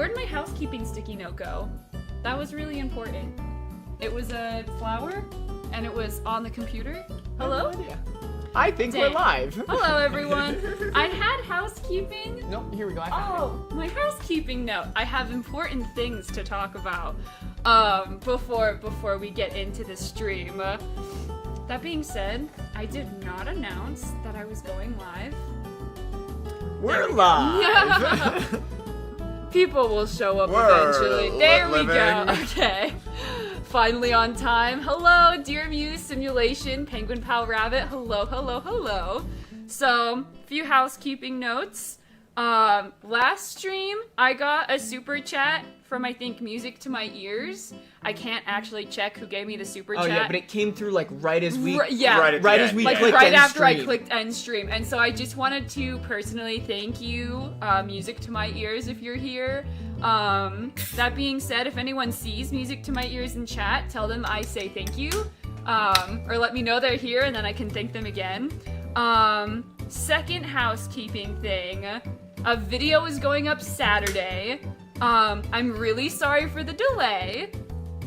Where'd my housekeeping sticky note go? That was really important. It was a flower, and it was on the computer. Hello? I think we're live. Hello, everyone. I had housekeeping. Nope, here we go. I found My housekeeping note. I have important things to talk about before we get into the stream. That being said, I did not announce that I was going live. We're live. People will show up eventually. There we go. Okay. Finally on time. Hello, Dear Muse Simulation, Penguin Pal Rabbit. Hello, hello, hello. So, few housekeeping notes. Last stream, I got a super chat from, I think, Music to My Ears. I can't actually check who gave me the super chat. Oh yeah, but it came through like right as we right as we like clicked right end after stream. I clicked end stream. And so I just wanted to personally thank you, Music to My Ears, if you're here. That being said, if anyone sees Music to My Ears in chat, tell them I say thank you. Or let me know they're here and then I can thank them again. Second housekeeping thing. A video is going up Saturday. I'm really sorry for the delay.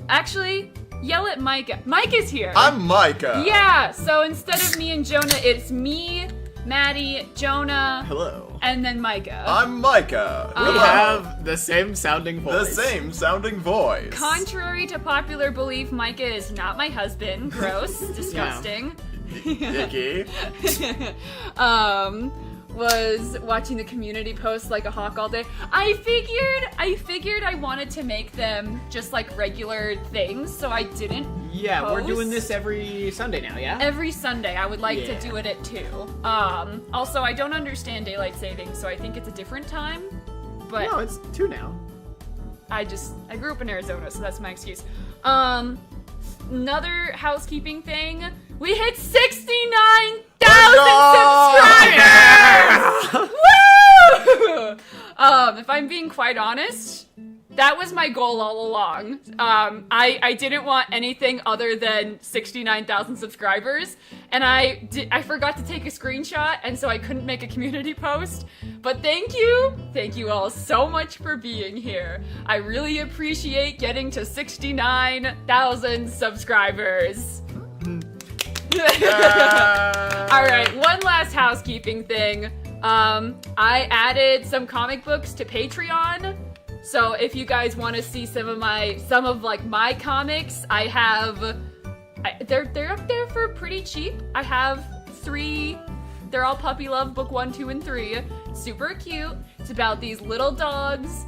Actually, yell at Micah. Micah's here. I'm Micah. Yeah, so instead of me and Jonah, it's me, Maddie, Jonah. Hello. And then Micah. I'm Micah. We have the same sounding voice. The same sounding voice. Contrary to popular belief, Micah is not my husband. Gross. Disgusting. Icky. Was watching the community posts like a hawk all day. I figured I wanted to make them just like regular things, so I didn't Yeah, we're post. doing this every Sunday now, yeah? Every Sunday. I would like to do it at 2. Also, I don't understand daylight saving, so I think it's a different time. But No, it's 2 now. I grew up in Arizona, so that's my excuse. Another housekeeping thing. We hit 69,000 subscribers! Woo! If I'm being quite honest, that was my goal all along. I didn't want anything other than 69,000 subscribers, and I forgot to take a screenshot, and so I couldn't make a community post. But thank you all so much for being here. I really appreciate getting to 69,000 subscribers. Alright, one last housekeeping thing. I added some comic books to Patreon. So if you guys want to see some of my comics, I have they're up there for pretty cheap. I have 3. They're all Puppy Love book 1, 2, and 3. Super cute. It's about these little dogs.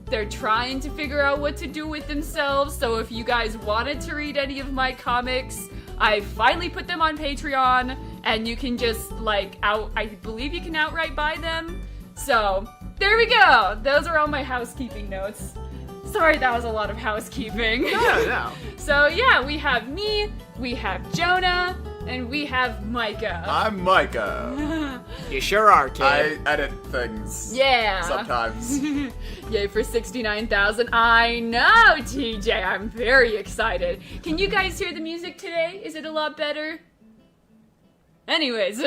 They're trying to figure out what to do with themselves. So if you guys wanted to read any of my comics, I finally put them on Patreon, and you can just I believe you can outright buy them. So there we go. Those are all my housekeeping notes. Sorry, that was a lot of housekeeping. No. So yeah, we have me, we have Jonah, and we have Micah. I'm Micah. You sure are, kid. I edit things. Yeah. Sometimes. Yay for 69,000. I know, TJ. I'm very excited. Can you guys hear the music today? Is it a lot better? Anyways.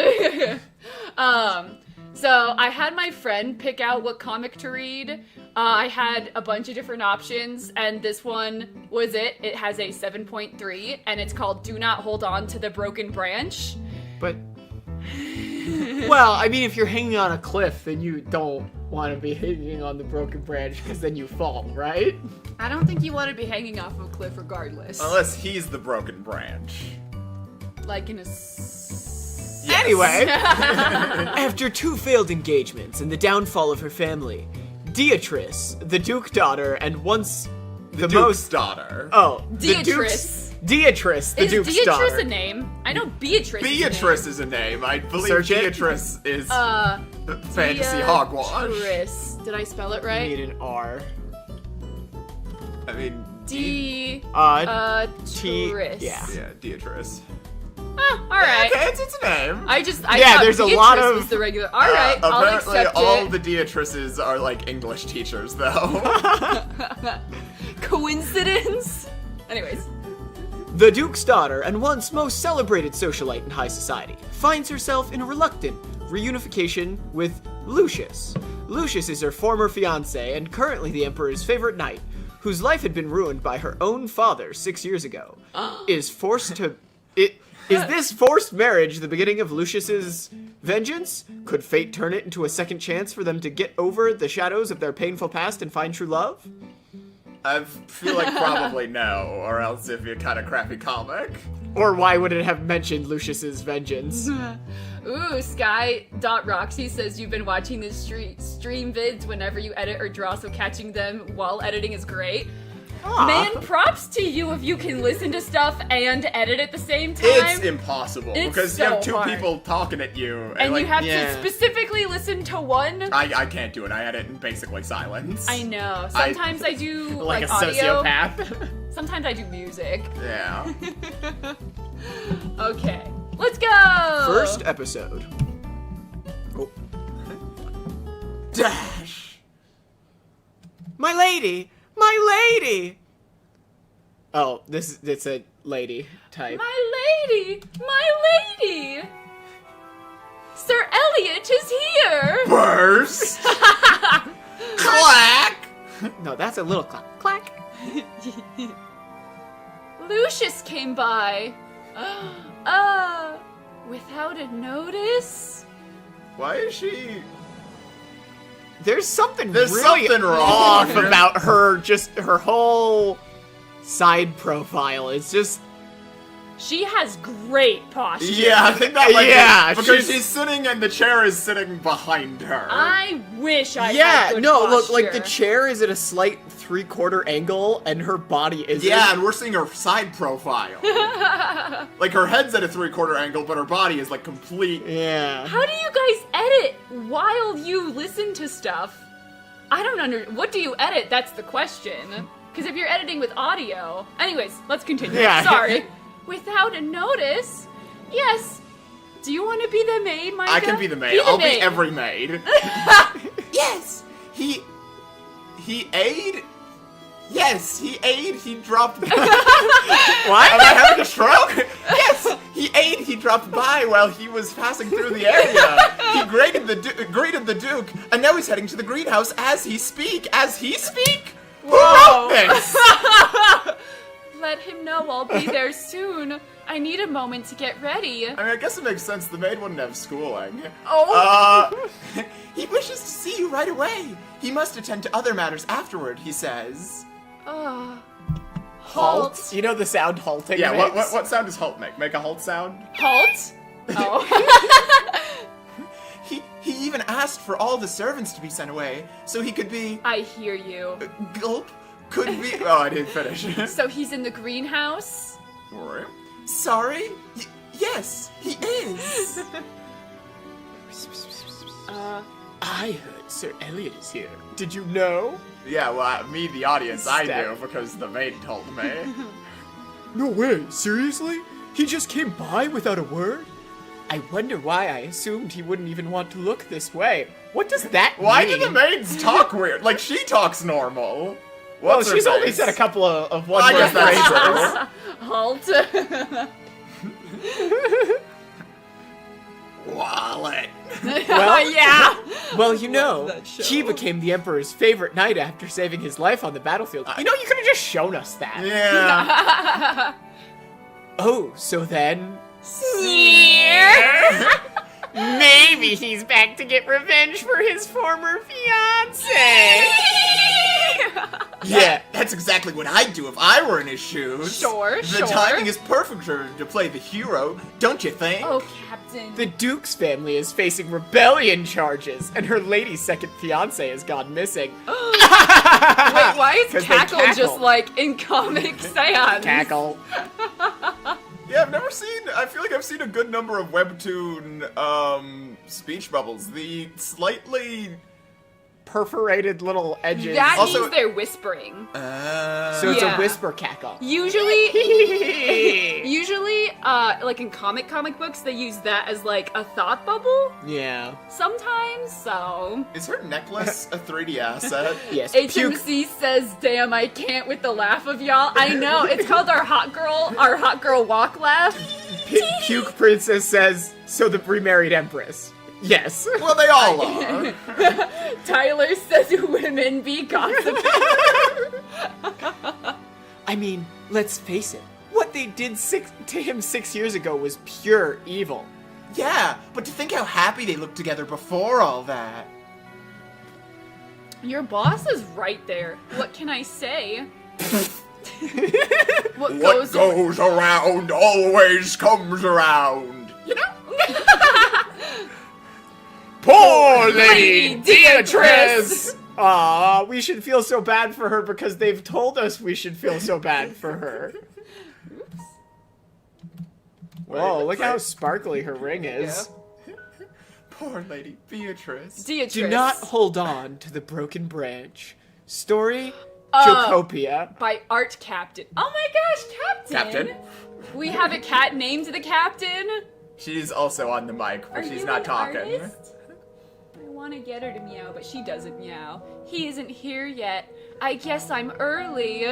So I had my friend pick out what comic to read. I had a bunch of different options, and this one was it. It has a 7.3, and it's called Do Not Hold On to the Broken Branch. But well, I mean, if you're hanging on a cliff, then you don't want to be hanging on the broken branch, because then you fall, right? I don't think you want to be hanging off of a cliff regardless. Unless he's the broken branch. Like in a... Anyway, after 2 failed engagements and the downfall of her family, Deatrice, the Duke daughter, and once the Duke's most daughter. Oh, Deatrice. Deatrice, the Is Duke's Deatrice daughter. a name? I know Beatrice. Beatrice is a name. I believe Search it. Beatrice is fantasy hogwash. Beatrice. Did I spell it You right? need an R. I mean, T. Deatrice. Yeah. yeah, Deatrice. Oh, all right. Okay, it's a name. I Yeah, thought there's a Beatrice was lot of- the regular. All right, I'll Apparently, accept all it. the Deatrices are like English teachers, though. Coincidence? Anyways. The Duke's daughter, and once most celebrated socialite in high society, finds herself in a reluctant reunification with Lucius. Lucius is her former fiancé and currently the Emperor's favorite knight, whose life had been ruined by her own father 6 years ago. Is this forced marriage the beginning of Lucius's vengeance? Could fate turn it into a second chance for them to get over the shadows of their painful past and find true love? I feel like probably no, or else it'd be a kind of crappy comic. Or why would it have mentioned Lucius's vengeance? Ooh, Sky.Roxy says you've been watching the stream vids whenever you edit or draw, so catching them while editing is great. Aw. Man, props to you if you can listen to stuff and edit at the same time. It's impossible, It's because so you have two hard. people talking at you. And like, you have yeah. to specifically listen to one. I can't do it. I edit in basically silence. I know. Sometimes I do Like a audio. sociopath. Sometimes I do music. Yeah. Okay, let's go. First episode. Oh. Dash. My lady! My lady! Oh, it's a lady type. My lady, my lady. Sir Elliot is here. Burst. Clack. No, that's a little clack. Clack. Lucius came by. Without a notice? Why is she? There's something There's really something wrong. off about her, just her whole side profile. It's just, She has great posture. Yeah, I think that might Yeah, be, because she's- she's sitting and the chair is sitting behind her. I wish I yeah, had good no, posture. look, like the chair is at a slight 3/4 angle and her body is Yeah, and we're seeing her side profile. Like her head's at a 3/4 angle, but her body is like complete. Yeah. How do you guys edit while you listen to stuff? I don't what do you edit? That's the question. Because if you're editing with audio... Anyways, let's continue. Yeah. Sorry. Without a notice? Yes. Do you want to be the maid, Micah? I can be the maid. I'll be every maid. Yes! He ate? Yes, he ate, he dropped... What? Am I having a stroke? Yes, he ate, he dropped by while he was passing through the area. He greeted the Duke, and now he's heading to the greenhouse as he speak. As he speak? Who wrote this? Let him know I'll be there soon. I need a moment to get ready. I mean, I guess it makes sense. The maid wouldn't have schooling. Oh. He wishes to see you right away. He must attend to other matters afterward, he says. Halt. You know the sound halting Yeah, makes? what sound does halt make? Make a halt sound? Halt? Oh. He even asked for all the servants to be sent away, so he could be... I hear you. Gulp? Could be... Oh, I didn't finish. So he's in the greenhouse? Sorry? Yes, he is. I heard Sir Elliot is here. Did you know? Yeah, well, me, the audience, I Step. knew because the maid told me. No way, seriously? He just came by without a word? I wonder why I assumed he wouldn't even want to look this way. What does that Why mean? do the maids talk weird? Like, she talks normal. Well, What's her she's only face? said a couple of Well, I one-word guess that's phrases. true. Halt. Wallet. Well, yeah. well, you know, that show. he became the Emperor's favorite knight after saving his life on the battlefield. You know, you could have just shown us that. Yeah. Oh, so then... Here. Maybe he's back to get revenge for his former fiancé. Yeah, that's exactly what I'd do if I were in his shoes. Sure, The sure. timing is perfect for him to play the hero, don't you think? Oh, Captain. The Duke's family is facing rebellion charges, and her lady's second fiancé has gone missing. Wait, why is 'Cause they Cackle cackle. just like in Comic Sans? Cackle. Yeah, I feel like I've seen a good number of Webtoon, speech bubbles. The slightly... Perforated little edges. That Also- means they're whispering. So it's Yeah. a whisper cackle. Usually, like in comic books, they use that as like a thought bubble. Yeah. Sometimes, so. Is her necklace a 3D asset? Yes. Puke, HMC says, "Damn, I can't with the laugh of y'all." I know it's called our hot girl walk laugh. Puke Princess says, so the remarried Empress. Yes. Well, they all are. Tyler says women be gossiping. I mean, let's face it. What they did to him 6 years ago was pure evil. Yeah, but to think how happy they looked together before all that. Your boss is right there. What can I say? What What goes around always comes around. You know? Poor Lady Deatrice! Aw, we should feel so bad for her because they've told us we should feel so bad for her. Whoa, look how sparkly her ring is. Poor Lady Beatrice. Deatrice. Do not hold on to the broken branch. Story, Jocopia. By Art Captain. Oh my gosh, Captain! Captain? We have a cat named the Captain. She's also on the mic, but Are she's you not an talking. artist? I want to get her to meow, but she doesn't meow. He isn't here yet. I guess I'm early.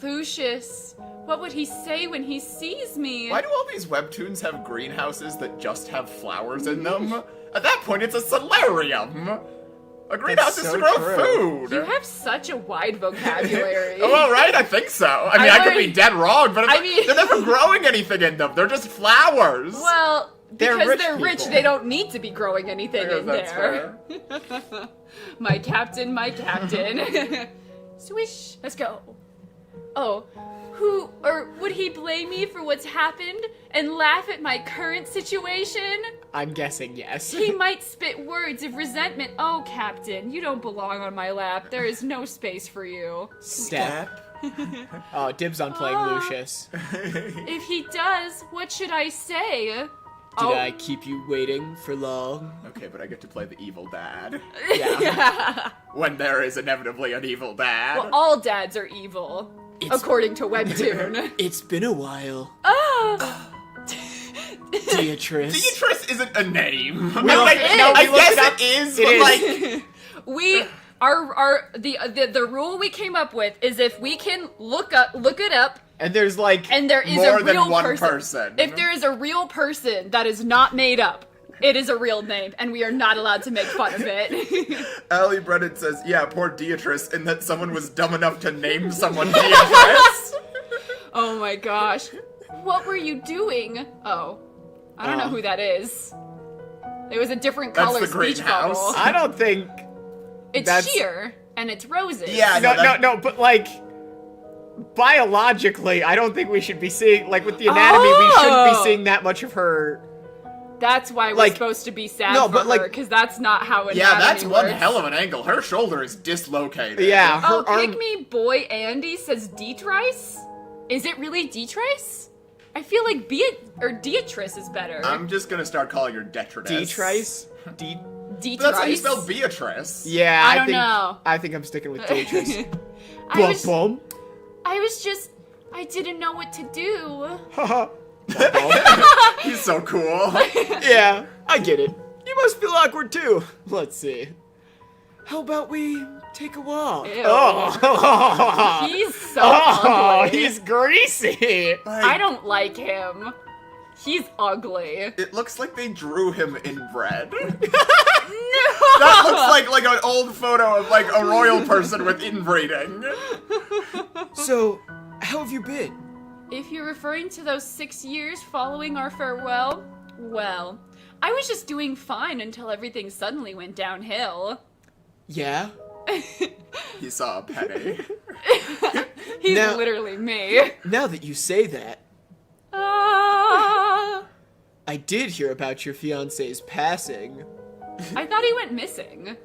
Lucius, what would he say when he sees me? Why do all these webtoons have greenhouses that just have flowers in them? At that point, it's a solarium. A greenhouse is so to grow true. food. You have such a wide vocabulary. Oh, well, right, I think so. I mean, I could be learned- dead wrong, but I mean- they're never growing anything in them. They're just flowers. Well, They're because rich they're rich, people. they don't need to be growing anything I guess in that's there. fair. My captain, my captain. Swish, let's go. Oh, who, or would he blame me for what's happened and laugh at my current situation? I'm guessing yes. He might spit words of resentment. Oh, Captain, you don't belong on my lap. There is no space for you. Step. Oh, dibs on playing Lucius. If he does, what should I say? Did I keep you waiting for long? Okay, but I get to play the evil dad. Yeah. When there is inevitably an evil dad. Well, all dads are evil, according to Webtoon. It's been a while. Deatrice. Deatrice isn't a name. Well, I, it no, is. I We looked guess it up. it is, It but is. like... We the rule we came up with is if we can look it up And there's like and there is More a than real one person. person. If there is a real person that is not made up, it is a real name, and we are not allowed to make fun of it. Allie Brennan says, yeah, poor Deatrice, in that someone was dumb enough to name someone Deatrice. Oh my gosh. What were you doing? Oh. I don't know who that is. It was a different That's color the speech greenhouse. bubble. I don't think It's that's- sheer, and it's roses. Yeah, I know that- no, but like biologically, I don't think we should be seeing like with the anatomy, we shouldn't be seeing that much of her. That's why we're Like- supposed to be sad No, for but, like- her, because that's not how anatomy Yeah, that's one works. hell of an angle. Her shoulder is dislocated. Yeah, her Oh, arm. Pick Me Boy Andy says Deatrice? Is it really Deatrice? I feel like Deatrice is better. I'm just gonna start calling her Detrice. Deatrice. Deatrice? That's how you spell Beatrice. Yeah, I don't think, know. I think I'm sticking with Deatrice. I was just, I didn't know what to do. He's so cool. Yeah, I get it. You must feel awkward too. Let's see. How about we take a walk? Ew. Oh, He's so oh, ugly. he's greasy. I don't like him. He's ugly. It looks like they drew him inbred. No! That looks like an old photo of like a royal person with inbreeding. So, how have you been? If you're referring to those 6 years following our farewell, well, I was just doing fine until everything suddenly went downhill. Yeah. He saw a penny. He's Now- literally me. Now that you say that, Ah. I did hear about your fiance's passing. I thought he went missing.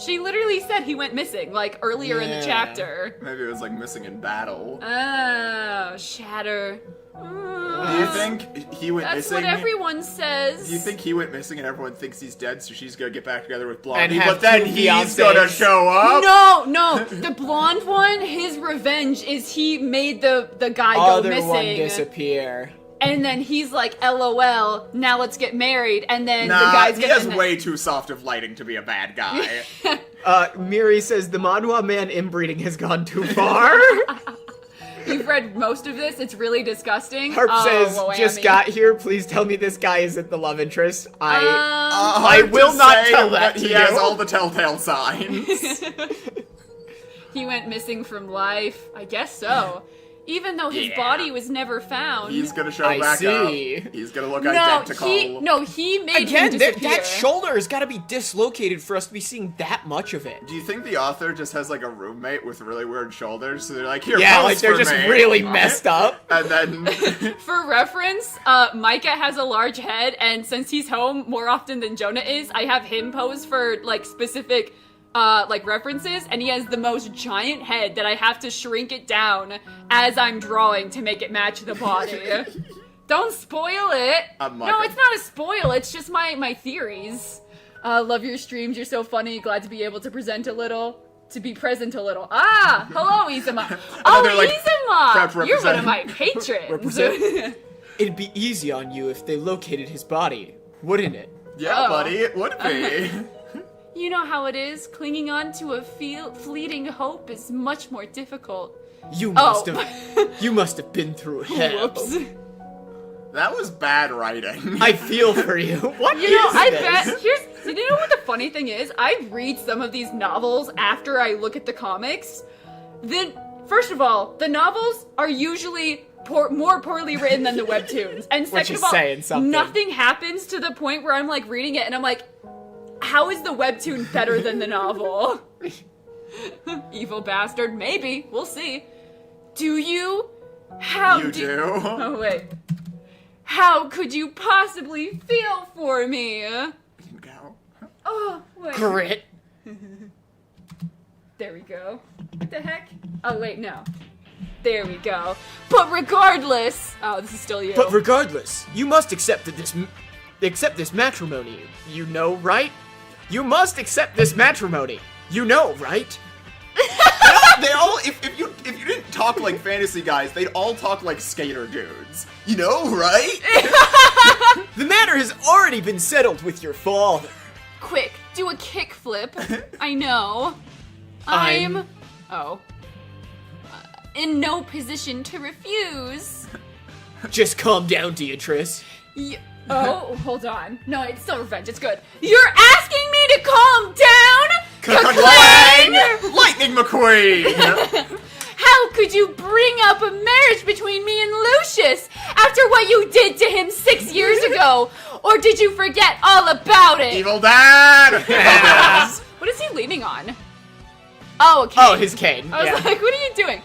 She literally said he went missing, like, earlier in the Yeah. chapter. Maybe it was like missing in battle. Oh, shatter. Do you think he went That's missing? what everyone says. Do you think he went missing and everyone thinks he's dead, so she's gonna get back together with And Blondie, have but then two he's fiancés. gonna show up? No, the blonde one, his revenge is he made the guy go Other missing. one disappear. And then he's like, LOL, now let's get married. And then Nah, the guy's he gonna... has way too soft of lighting to be a bad guy. Miri says the manhwa man inbreeding has gone too far. You've read most of this. It's really disgusting. Harp says, Whammy. just got here. Please tell me this guy isn't the love interest. I Hard will to not say, tell that but to he has you. all the telltale signs. He went missing from life. I guess so. Even though his Yeah. body was never found. He's gonna show I back see. up. He's gonna look no, identical. he made Again, him that, disappear. that shoulder has got to be dislocated for us to be seeing that much of it. Do you think the author just has like a roommate with really weird shoulders? So they're like, here, Yeah, pose like they're for just me. really messed up. And then For reference, Micah has a large head, and since he's home more often than Jonah is, I have him pose for like specific like references, and he has the most giant head that I have to shrink it down as I'm drawing to make it match the body. Don't spoil it. I'm No, Micah. it's not a spoil. It's just my theories. Love your streams. You're so funny. Glad to be able to present a little. To be present a little. Ah, hello, Izuma. Another, like, proud Izuma! to You're one represent. of my patrons. Represent. It'd be easy on you if they located his body, wouldn't it? yeah, Oh. buddy, it would be. You know how it is. Clinging on to a fleeting hope is much more difficult. You Oh. must have been through hell. Whoops. That was bad writing. I feel for you. What You know, is I this? bet. You know what the funny thing is? I read some of these novels after I look at the comics. Then, first of all, the novels are usually more poorly written than the webtoons. And second is of all, saying something. nothing happens to the point where I'm like reading it and I'm like, how is the webtoon better than the novel? Evil bastard. Maybe. We'll see. Do you? How You do? Oh, wait. How could you possibly feel for me? Go. Oh, wait. Grit. There we go. What the heck? Oh, wait, no. There we go. But regardless... Oh, this is still you. But regardless, you must accept this matrimony. You know, right? You must accept this matrimony. You know, right? They all, if you didn't talk like fantasy guys, they'd all talk like skater dudes. You know, right? The matter has already been settled with your father. Quick, do a kickflip. I know. I'm- Oh. In no position to refuse. Just calm down, Deatrice. Oh, hold on. No, it's still revenge. It's good. You're asking me to calm down? Ka-clang! Lightning McQueen! How could you bring up a marriage between me and Lucius after what you did to him 6 years ago? Or did you forget all about it? Evil Dad! What is he leaning on? Oh, okay. Oh, his cane. I was yeah. like, what are you doing?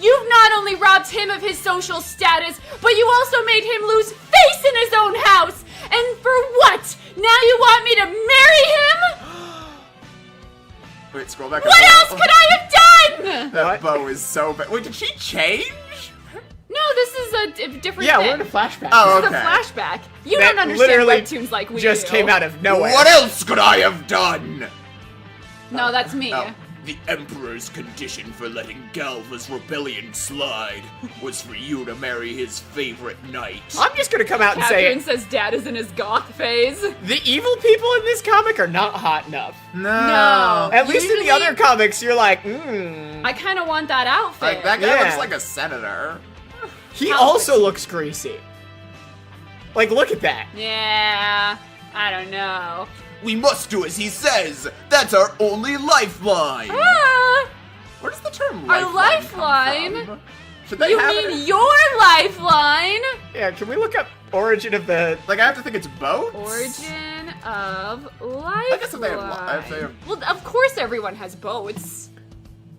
You've not only robbed him of his social status, but you also made him lose face in his own house. And for what? Now you want me to marry him? Wait, scroll back up. What else could I have done? That What? bow is so bad. Wait, did she change? No, this is a different Yeah, thing. we're in a flashback. Oh, This is okay. a flashback. You That don't understand literally webtoons like we just do. came out of nowhere. What else could I have done? No, that's me. Oh. The Emperor's condition for letting Galva's rebellion slide was for you to marry his favorite knight. I'm just gonna come out and say Catherine says Dad is in his goth phase. the evil people in this comic are not hot enough. No. At least in the Usually- other comics, you're like, I kind of want that outfit. Like, that guy Yeah. looks like a senator. He How also looks greasy. Like, look at that. Yeah, I don't know. We must do as he says. That's our only lifeline. Ah, Where does the term Our lifeline come lifeline? from? Should they you have mean it? your lifeline? Yeah, can we look up origin of the... Like, I have to think it's boats? Origin of lifeline. guess if they have Well, of course everyone has boats.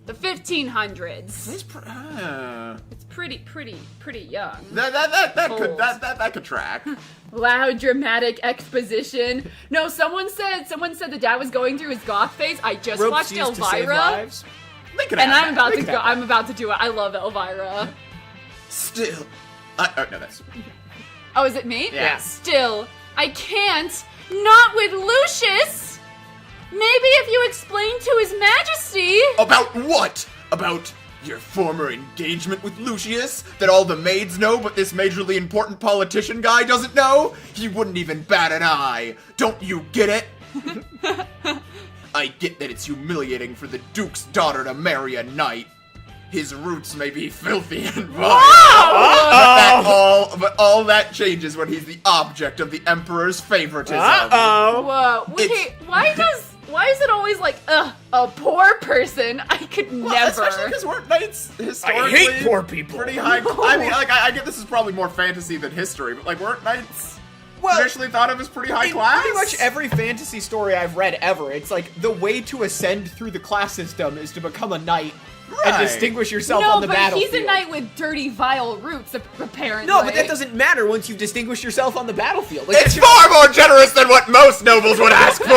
The 1500s. It's It's pretty young. that could Old. that could track. Loud, dramatic exposition. No, someone said the dad was going through his goth phase. I just ropes watched used to save Elvira, lives? They could and have I'm that. about They to could go. have I'm about to do it. I love Elvira. Still. No, that's. Oh, is it me? Yeah. Still, I can't. Not with Lucius. Maybe if you explain to His Majesty. About what? About your former engagement with Lucius that all the maids know but this majorly important politician guy doesn't know? He wouldn't even bat an eye. Don't you get it? I get that it's humiliating for the Duke's daughter to marry a knight. His roots may be filthy and vile. But all that changes when he's the object of the Emperor's favoritism. Whoa. Wait, why is it always like, a poor person? I could never. Especially because weren't knights historically hate poor people. pretty high? I mean, like, I get this is probably more fantasy than history, but like, weren't knights traditionally thought of as pretty high class? Pretty much every fantasy story I've read ever, it's like the way to ascend through the class system is to become a knight and distinguish yourself on the battlefield. No, but he's a knight with dirty, vile roots, apparently. No, but that doesn't matter once you've distinguished yourself on the battlefield. Like, It's far more generous than what most nobles would ask for!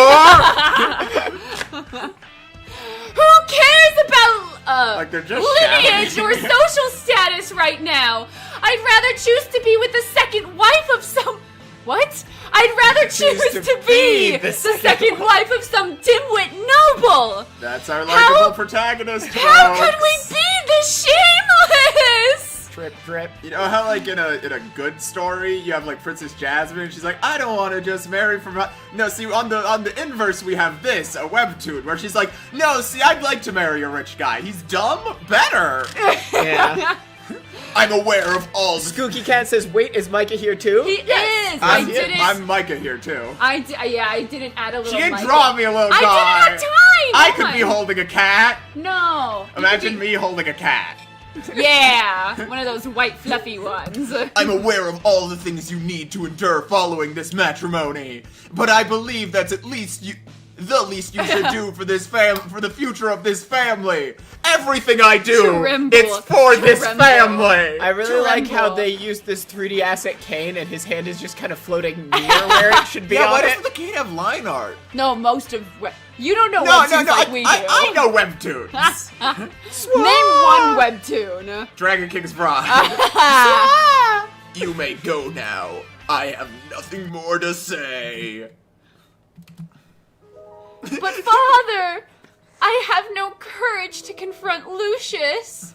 Who cares about, Like, they're just lineage or social status right now? I'd rather choose to be with the second wife of some... What? I'd rather choose to be the second wife of some dimwit noble! That's our likable protagonist, How folks. could we be this shameless? Trip, trip. You know how, like, in a good story, you have, like, Princess Jasmine, and she's like, I don't want to just marry from... No, see, on the inverse, we have this, a webtoon, where she's like, no, see, I'd like to marry a rich guy. He's dumb? Better! Yeah. I'm aware of all the... Skooky Cat says, wait, is Micah here too? He is! I didn't... I'm Micah here, too. I didn't add a little She didn't Micah. draw me a little guy. I didn't have time! I could be holding a cat. No. Imagine me holding a cat. Yeah, one of those white fluffy ones. I'm aware of all the things you need to endure following this matrimony, but I believe that's the least you should do for this for the future of this family. Everything I do, Tremble. it's for this Tremble. family. I really like how Tremble. they used this 3D asset cane and his hand is just kind of floating near where it should be Yeah, on why it. doesn't the cane have line art? No, most of you don't know No, webtoons like we do. I know webtoons. Name one webtoon. Dragon King's Bride. You may go now. I have nothing more to say. But father, I have no courage to confront Lucius.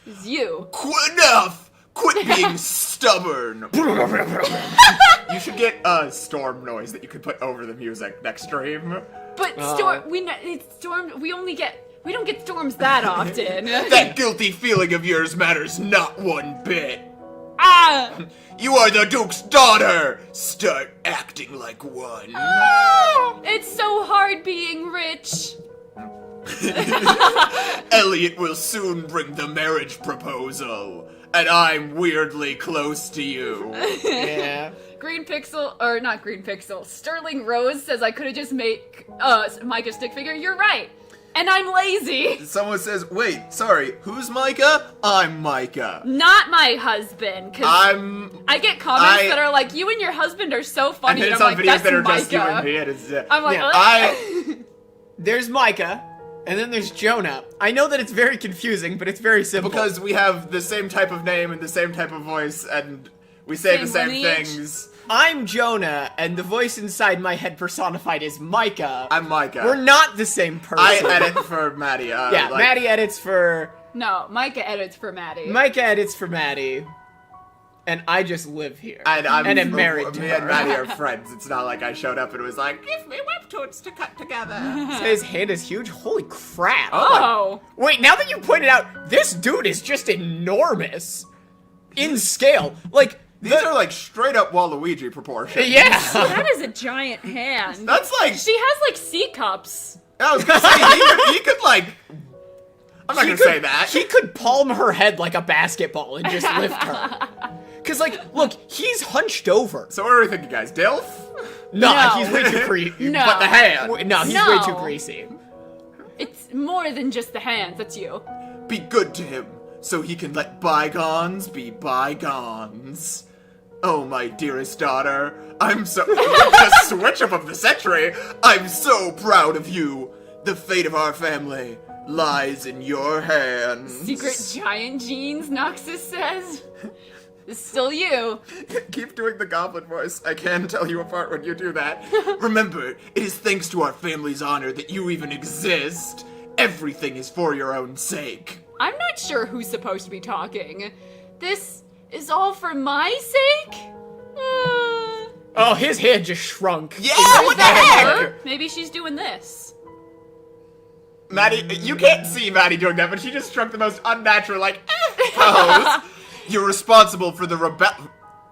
It's you. Enough! Quit being stubborn! You should get a storm noise that you could put over the music next stream. But we don't get storms that often. That guilty feeling of yours matters not one bit. Ah! You are the Duke's daughter! Start acting like one. It's so hard being rich. Elliot will soon bring the marriage proposal, and I'm weirdly close to you. Yeah. Green Pixel, or not Green Pixel, Sterling Rose says I could have just made Micah stick figure. You're right. And I'm lazy. Someone says, wait, sorry, who's Micah? I'm Micah. Not my husband, because I get comments that are like, you and your husband are so funny. And then I'm some like, videos that's that are Micah. just you and me. And it's, I'm like, Yeah, There's Micah, and then there's Jonah. I know that it's very confusing, but it's very simple. because we have the same type of name and the same type of voice, and we say the Same same lineage. things. I'm Jonah, and the voice inside my head personified is Micah. I'm Micah. We're not the same person. I edit for Maddie. Yeah, like, Maddie edits for... no, Micah edits for Maddie. Micah edits for Maddie. And I just live here. And I'm am married to me her. and Maddie are friends. It's not like I showed up and was like, give me webtoons to cut together. His hand is huge. Holy crap. Oh. Wait, now that you pointed out, this dude is just enormous. In scale. Like, These are like straight up Waluigi proportions. yeah. That is a giant hand. That's like, She has like C cups. I was gonna say, he could like, I'm not gonna say that. He could palm her head like a basketball and just lift her. Cause like, look, he's hunched over. So what are we thinking, guys? Dilf? No, No. he's way too greasy. No. But the hand. No, he's No. way too greasy. It's more than just the hands. That's you. Be good to him, so he can let bygones be bygones. Oh, my dearest daughter, I'm so... the switch up of the century! I'm so proud of you! The fate of our family lies in your hands. Secret giant genes, Noxus says. It's still you. Keep doing the goblin voice. I can tell you apart when you do that. Remember, it is thanks to our family's honor that you even exist. Everything is for your own sake. I'm not sure who's supposed to be talking. This is all for my sake? Oh, his hand just shrunk. Yeah, what the heck? Maybe she's doing this. Maddie, you can't see Maddie doing that, but she just struck the most unnatural, pose. You're responsible for the rebellion.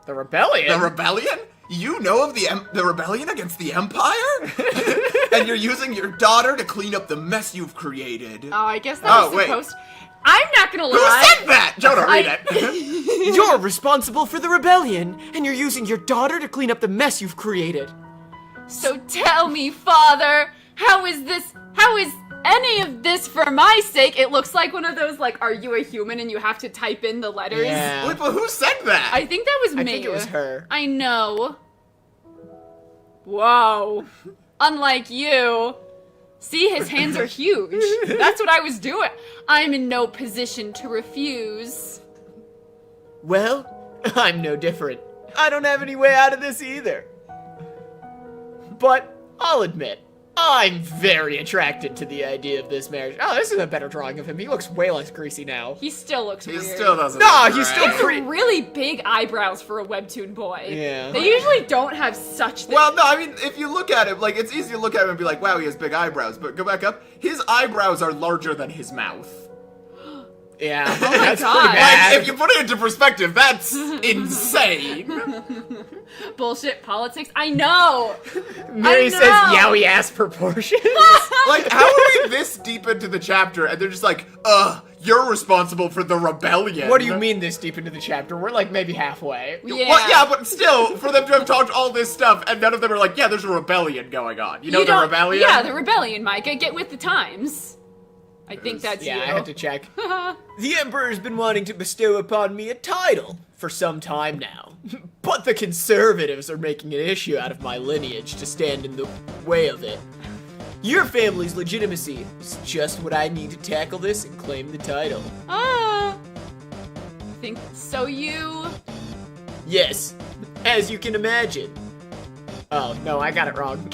The rebellion? The rebellion? You know of the rebellion against the Empire? And you're using your daughter to clean up the mess you've created. Oh, I guess that was supposed. I'm not gonna lie. Who said that? Jonah, read it. You're responsible for the rebellion, and you're using your daughter to clean up the mess you've created. So tell me, Father, how is any of this for my sake? It looks like one of those, are you a human and you have to type in the letters? Yeah. Wait, but who said that? I think that was me. I think it was her. I know. Whoa. Unlike you. See, his hands are huge. That's what I was doing. I'm in no position to refuse. Well, I'm no different. I don't have any way out of this either. But I'll admit, I'm very attracted to the idea of this marriage. Oh, this is a better drawing of him. He looks way less greasy now. He still looks He weird. still doesn't. No, look he's right. still He has really big eyebrows for a webtoon boy. Yeah. They usually don't have such things. Well, no, I mean, if you look at him, it's easy to look at him and be like, wow, he has big eyebrows. But go back up. His eyebrows are larger than his mouth. Yeah. Oh my That's God. pretty bad. If you put it into perspective, that's insane. Bullshit politics. I know. Mary I says know. yowie ass proportions. How are we this deep into the chapter and they're just like, you're responsible for the rebellion? What do you mean this deep into the chapter? We're maybe halfway. Yeah. Well, yeah, but still, for them to have talked all this stuff and none of them are like, yeah, there's a rebellion going on. You know the rebellion? Yeah, the rebellion, Micah. Get with the times. I think that's Yeah, you. I had to check. The Emperor's been wanting to bestow upon me a title for some time now. But the conservatives are making an issue out of my lineage to stand in the way of it. Your family's legitimacy is just what I need to tackle this and claim the title. Think so you... Yes, as you can imagine. Oh, no, I got it wrong.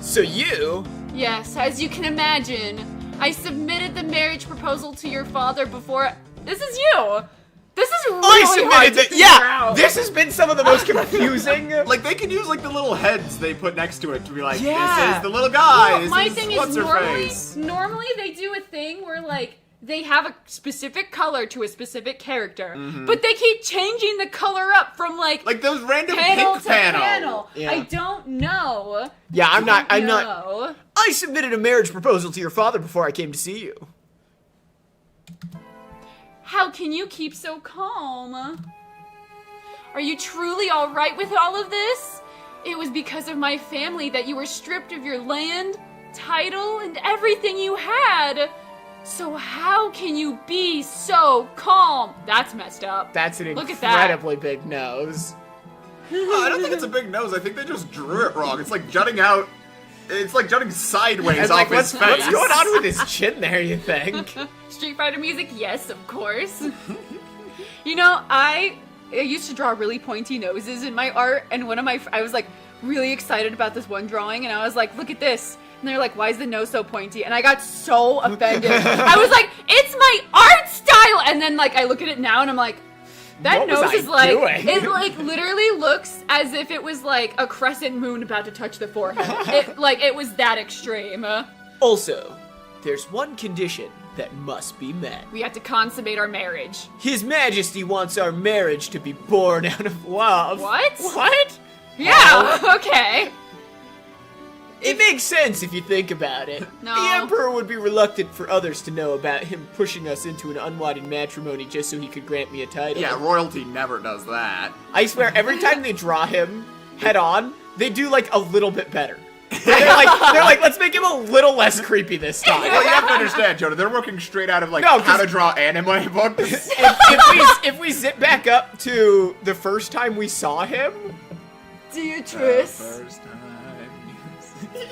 So you... Yes, as you can imagine, I submitted the marriage proposal to your father before... This is you! This is really hard to figure out. This has been some of the most confusing. They could use, the little heads they put next to it to be like, Yeah. this is the little guy, Well, this my is thing what's is her face. normally they do a thing where they have a specific color to a specific character, but they keep changing the color up from Like those random panel pink to panel. panel. Yeah. I don't know. Yeah, I'm not. No. I submitted a marriage proposal to your father before I came to see you. How can you keep so calm? Are you truly all right with all of this? It was because of my family that you were stripped of your land, title, and everything you had. So how can you be so calm? That's messed up. That's an Look at that. incredibly big nose. I don't think it's a big nose. I think they just drew it wrong. It's jutting out. It's jutting sideways It's off his face. what's going on with his chin there, you think? Street Fighter music? Yes, of course. You know, I used to draw really pointy noses in my art, and I was really excited about this one drawing, and I was like, look at this. And they're like, why is the nose so pointy? And I got so offended. I was like, it's my art style! And then I look at it now and I'm like, that What was nose I is doing? it literally looks as if it was a crescent moon about to touch the forehead. It was that extreme. Also, there's one condition that must be met. We had to consummate our marriage. His Majesty wants our marriage to be born out of love. What? What? Yeah, okay. It makes sense if you think about it. No. The Emperor would be reluctant for others to know about him pushing us into an unwanted matrimony just so he could grant me a title. Yeah, royalty never does that. I swear, every time they draw him head on, they do a little bit better. They're like, let's make him a little less creepy this time. Well, you have to understand, Jonah, they're working straight out of No, how 'cause- to draw anime books. if we zip back up to the first time we saw him, Deatrice. First time.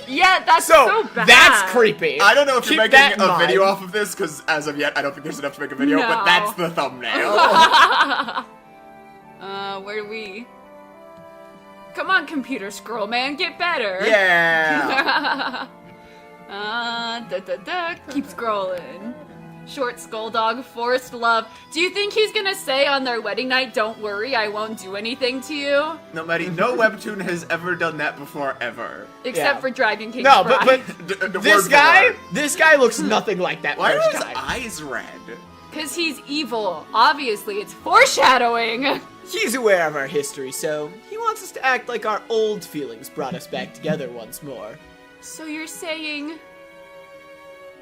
Yeah, that's so bad. that's creepy. I don't know if you're Keep that making in a video mind. off of this, because as of yet, I don't think there's enough to make a video, No. but that's the thumbnail. Where do we... Come on, computer scroll, man, get better. Yeah. Keep scrolling. Short skull dog, forced love. Do you think he's gonna say on their wedding night, don't worry, I won't do anything to you? No, Maddie, no webtoon has ever done that before, ever. Except for Dragon King's No, Bride. but The this word guy, for it. this guy looks nothing like that Why are first his guy. eyes red? Because he's evil. Obviously, it's foreshadowing. He's aware of our history, so he wants us to act like our old feelings brought us back together once more. So you're saying...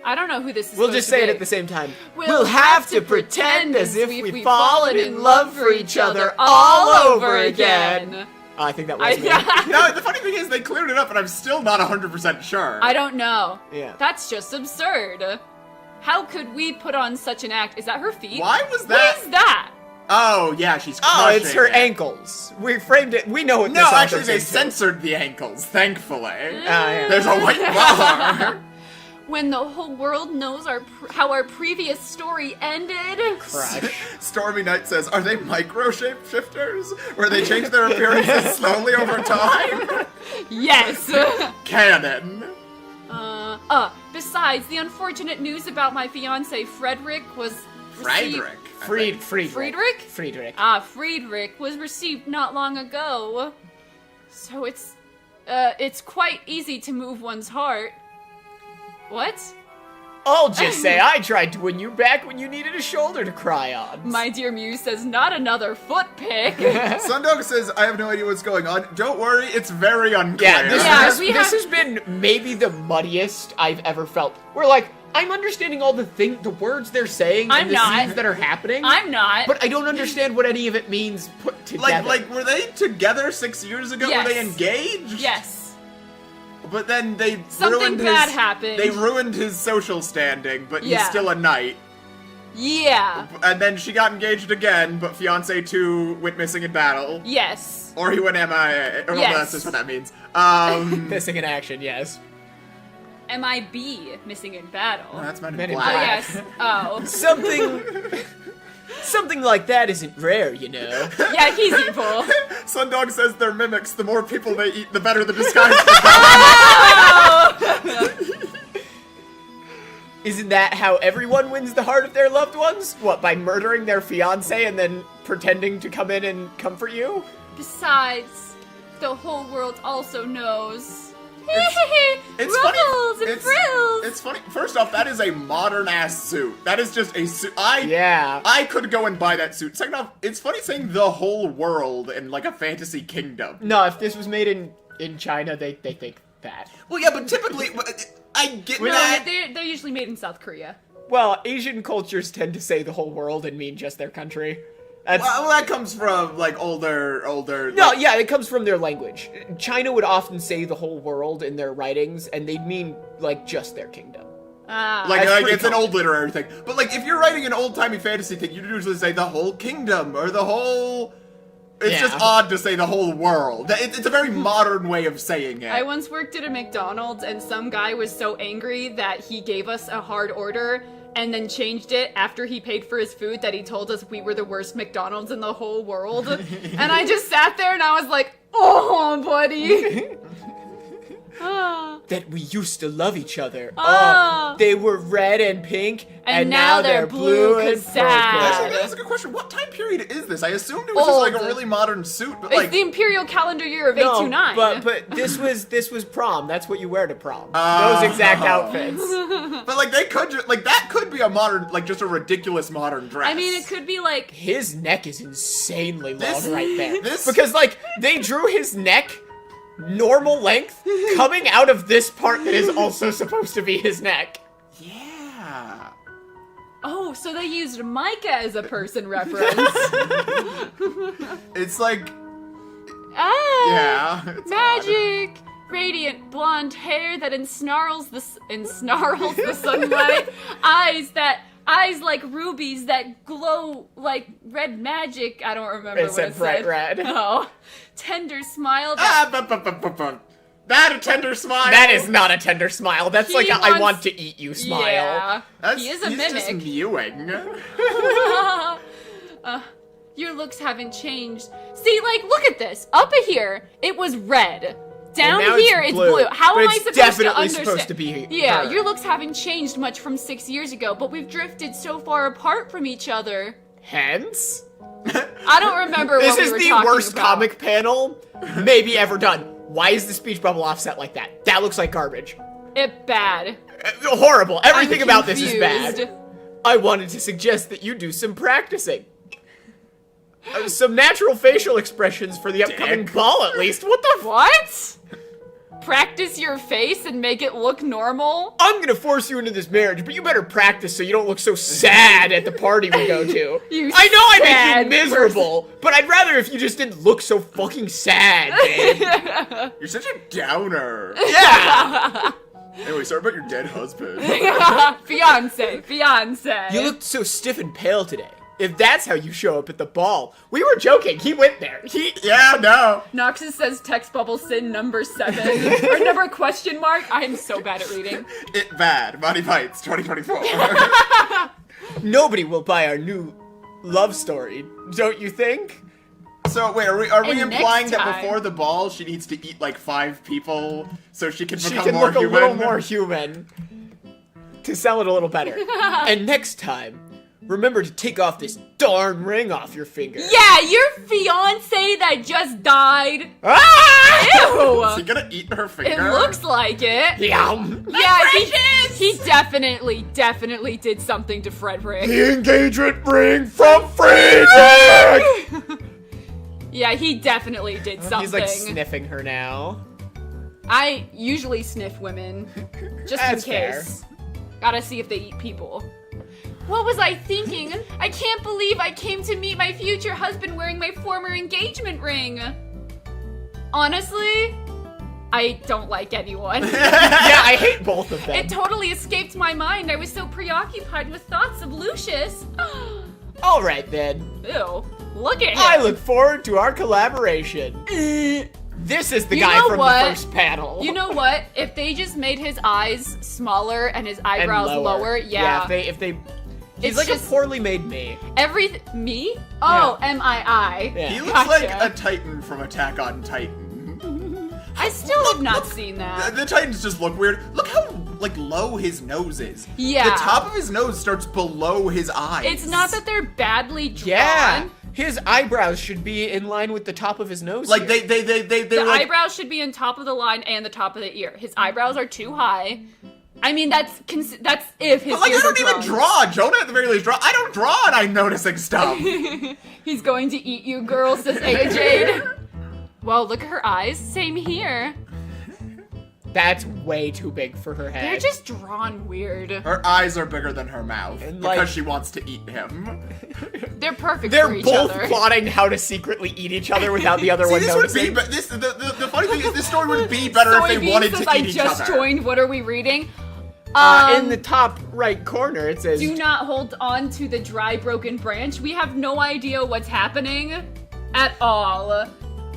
I don't know who this is We'll supposed just to say be. it at the same time. We'll have to pretend as if we've fallen in love for each other all over again. Oh, I think that was me. No, the funny thing is they cleared it up, and I'm still not 100% sure. I don't know. Yeah. That's just absurd. How could we put on such an act? Is that her feet? Why was that? What is that? Oh, yeah, she's Oh, crushing it's her it. ankles. We framed it. We know what No, this actually, author's they into. censored the ankles, thankfully. yeah. There's a white bar. When the whole world knows how our previous story ended. Crush. Stormy Knight says, are they micro shapeshifters? Where they change their appearances slowly over time? Yes. Canon. Besides, the unfortunate news about my fiance Frederick was received... Frederick. Friedrich? Friedrich. Friedrich was received not long ago. So it's quite easy to move one's heart. What? I'll just say I tried to win you back when you needed a shoulder to cry on. My dear muse says, not another foot pick. Sundog says, I have no idea what's going on. Don't worry, it's very unclear. Yeah, this, Yeah, this, we this have- has been maybe the muddiest I've ever felt. We're like, I'm understanding all the words they're saying I'm and the not. scenes that are happening. I'm not. But I don't understand what any of it means put together. Like, were they together 6 years ago? Yes. Were they engaged? Yes. But then they Something ruined bad his... happened. They ruined his social standing, but he's Yeah. still a knight. Yeah. And then she got engaged again, but fiance 2 went missing in battle. Yes. Or he went MIA. Or Yes. that's just what that means. Missing in action, yes. MIB, missing in battle. That's Men Men in in Oh, Black. yes. Oh. Something like that isn't rare, you know. Yeah, he's evil. Sundog says they're mimics. The more people they eat, the better the disguise becomes. Isn't that how everyone wins the heart of their loved ones? What, by murdering their fiance and then pretending to come in and comfort you? Besides, the whole world also knows. It's funny. Ruffles and frills. It's funny. First off, that is a modern ass suit. That is just a suit. Yeah. I could go and buy that suit. Second off, it's funny saying the whole world in like a fantasy kingdom. No, if this was made in China, they think that. Well, yeah, but typically, I get No, that. they're usually made in South Korea. Well, Asian cultures tend to say the whole world and mean just their country. That's, Well, that comes from like older. no, yeah, it comes from their language. China would often say the whole world in their writings, and they'd mean like just their kingdom. Like That's pretty it's an common. old literary thing. But like if you're writing an old timey fantasy thing, you'd usually say the whole kingdom or the whole. It's Yeah. just odd to say the whole world. It's a very modern way of saying it. I once worked at a McDonald's and some guy was so angry that he gave us a hard order and then changed it after he paid for his food that he told us we were the worst McDonald's in the whole world. And I just sat there and I was like, oh, buddy. Ah. That we used to love each other. Oh. They were red and pink, And now they're blue and 'cause purple. sad. Actually, that's a good question. What time period is this? I assumed it was just like a Old. really modern suit, but It's like the imperial calendar year of No, 829. but this was prom. That's what you wear to prom. Those exact outfits. but like they could just like that could be a modern like just a ridiculous modern dress. I mean, it could be like, His neck is insanely long This- right there. this- Because like they drew his neck normal length coming out of this part that is also supposed to be his neck. Yeah. oh, so they used Micah as a person reference. It's like Ah, yeah. It's magic! Radiant blonde hair that ensnarls the sunlight. Eyes like rubies that glow like red magic. I don't remember It what said it bright said. red. Oh, tender smile. That That a tender smile. That is not a tender smile. That's He like a, I wants- want to eat you smile. Yeah, That's, he is a he's just mimic. mewing. Your looks haven't changed. See, like, look at this. Up here, it was red. Down now here, it's blue. How but am I it's supposed to definitely understand? supposed to be Yeah, her. your looks haven't changed much from 6 years ago, but we've drifted so far apart from each other. Hence, I don't remember this what we is were the talking worst about. comic panel maybe ever done. Why is the speech bubble offset like that? That looks like garbage. It bad. Horrible. Everything I'm about this is confused. bad. I wanted to suggest that you do some practicing. Some natural facial expressions for the upcoming ball, at least. What the What? Practice your face and make it look normal? I'm gonna force you into this marriage, but you better practice so you don't look so sad at the party we go to. You I know I make sad you miserable, but I'd rather if you just didn't look so fucking sad, babe. You're such a downer. Yeah! Anyway, sorry about your dead husband. Fiance. You looked so stiff and pale today. If that's how you show up at the ball. We were joking, he went there. Yeah, no. Noxus says text bubble sin number 7. Or number question mark. I'm so bad at reading. It bad. Monty Bites 2024. Nobody will buy our new love story, don't you think? So wait, are we And implying next that time- before the ball she needs to eat like 5 people so she can She become can more look human? a little more human to sell it a little better. And next time, remember to take off this darn ring off your finger. Yeah, your fiance that just died. Ah! Is he Ew. gonna eat her It finger? looks like it. Yum. Yeah, he definitely did something to Frederick. The engagement ring from Friedrich! Yeah, he definitely did something. He's like sniffing her now. I usually sniff women, just That's in case. Gotta see if they eat people. What was I thinking? I can't believe I came to meet my future husband wearing my former engagement ring. Honestly, I don't like anyone. Yeah, I hate both of them. It totally escaped my mind. I was so preoccupied with thoughts of Lucius. All right then. Ew. Look at him. I look forward to our collaboration. This is the You guy know from what? the first panel. You know what? If they just made his eyes smaller and his And eyebrows lower, yeah. if they he's It's like just- a poorly made me. Me? Oh, Yeah. M-I-I. Yeah. He looks Gotcha. like a Titan from Attack on Titan. I still have not seen that. The Titans just look weird. Look how like low his nose is. Yeah. The top of his nose starts below his eyes. It's not that they're badly drawn. Yeah. His eyebrows should be in line with the top of his nose. like here. they The like eyebrows should be on top of the line and the top of the ear. His eyebrows are too high. I mean, that's if his But like I ears don't are even draw. Jonah at the very least draw. I don't draw and I'm noticing stuff. He's going to eat you, girl, says AJ. Well, look at her eyes. Same here. That's way too big for her head. They're just drawn weird. Her eyes are bigger than her mouth And, because like- she wants to eat him. They're perfect They're for each both other. plotting how to secretly eat each other without the other See, one this would be, noticing. but the funny thing is, this story would be better if they Soybeans wanted says, to eat I each just other. joined. What are we reading? In the top right corner, it says, Do not hold on to the dry, broken branch. We have no idea what's happening at all.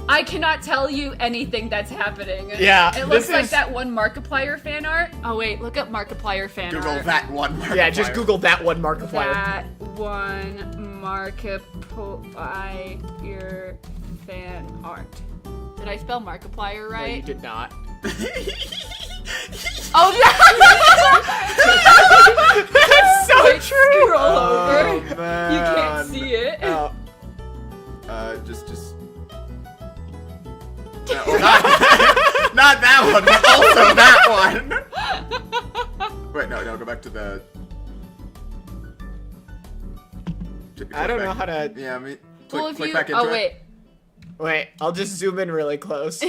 I cannot tell you anything that's happening. Yeah, It looks this like is- that one Markiplier fan art. Oh wait, look up Markiplier fan Google art. that one. yeah, just Markiplier. Google that one Markiplier. That one Markiplier fan art. Did I spell Markiplier No, you right? did not. Oh, That's so wait, true. scroll over. You man. can't see it. Oh, Just. No, not that one, but also that one. Wait, no, go back to the. I don't know how to. Yeah, me. Well, if Click you. back into Oh it. wait. Wait, I'll just zoom in really close.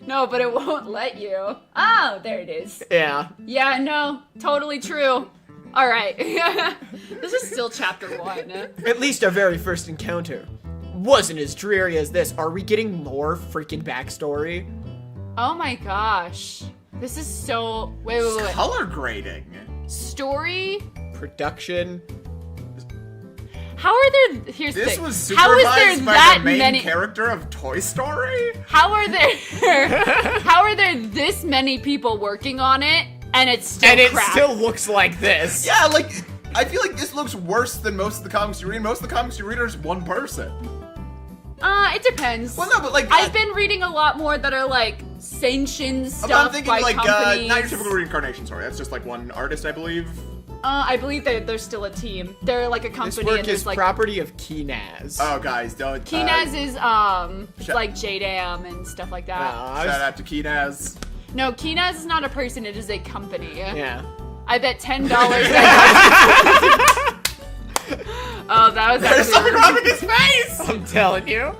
No, but it won't let you. Oh, there it is. Yeah. Yeah, no, totally true. All right. This is still chapter 1. At least our very first encounter wasn't as dreary as this. Are we getting more freaking backstory? Oh my gosh. This is so. Wait. Color grading. Story? Production. How are there? Here's the This thing. was How is there supervised by that the main many? character of Toy Story. How are there? How are there this many people working on it and it's still And it crap? still looks like this. Yeah, like I feel like this looks worse than most of the comics you read. Most of the comics you read are just one person. It depends. Well, no, but like I've been reading a lot more that are like sanctioned stuff I'm thinking by like companies. not your typical reincarnation story. That's just like one artist, I believe. I believe they're still a team. They're like a This company work and is there's like property of Keenaz. Oh, guys, don't. Keenaz is it's like J-Dam and stuff like that. Shout out to Keenaz. No, Keenaz is not a person, it is a company. Yeah. I bet $10. Oh, that was There's actually something wrong with his face. I'm telling you.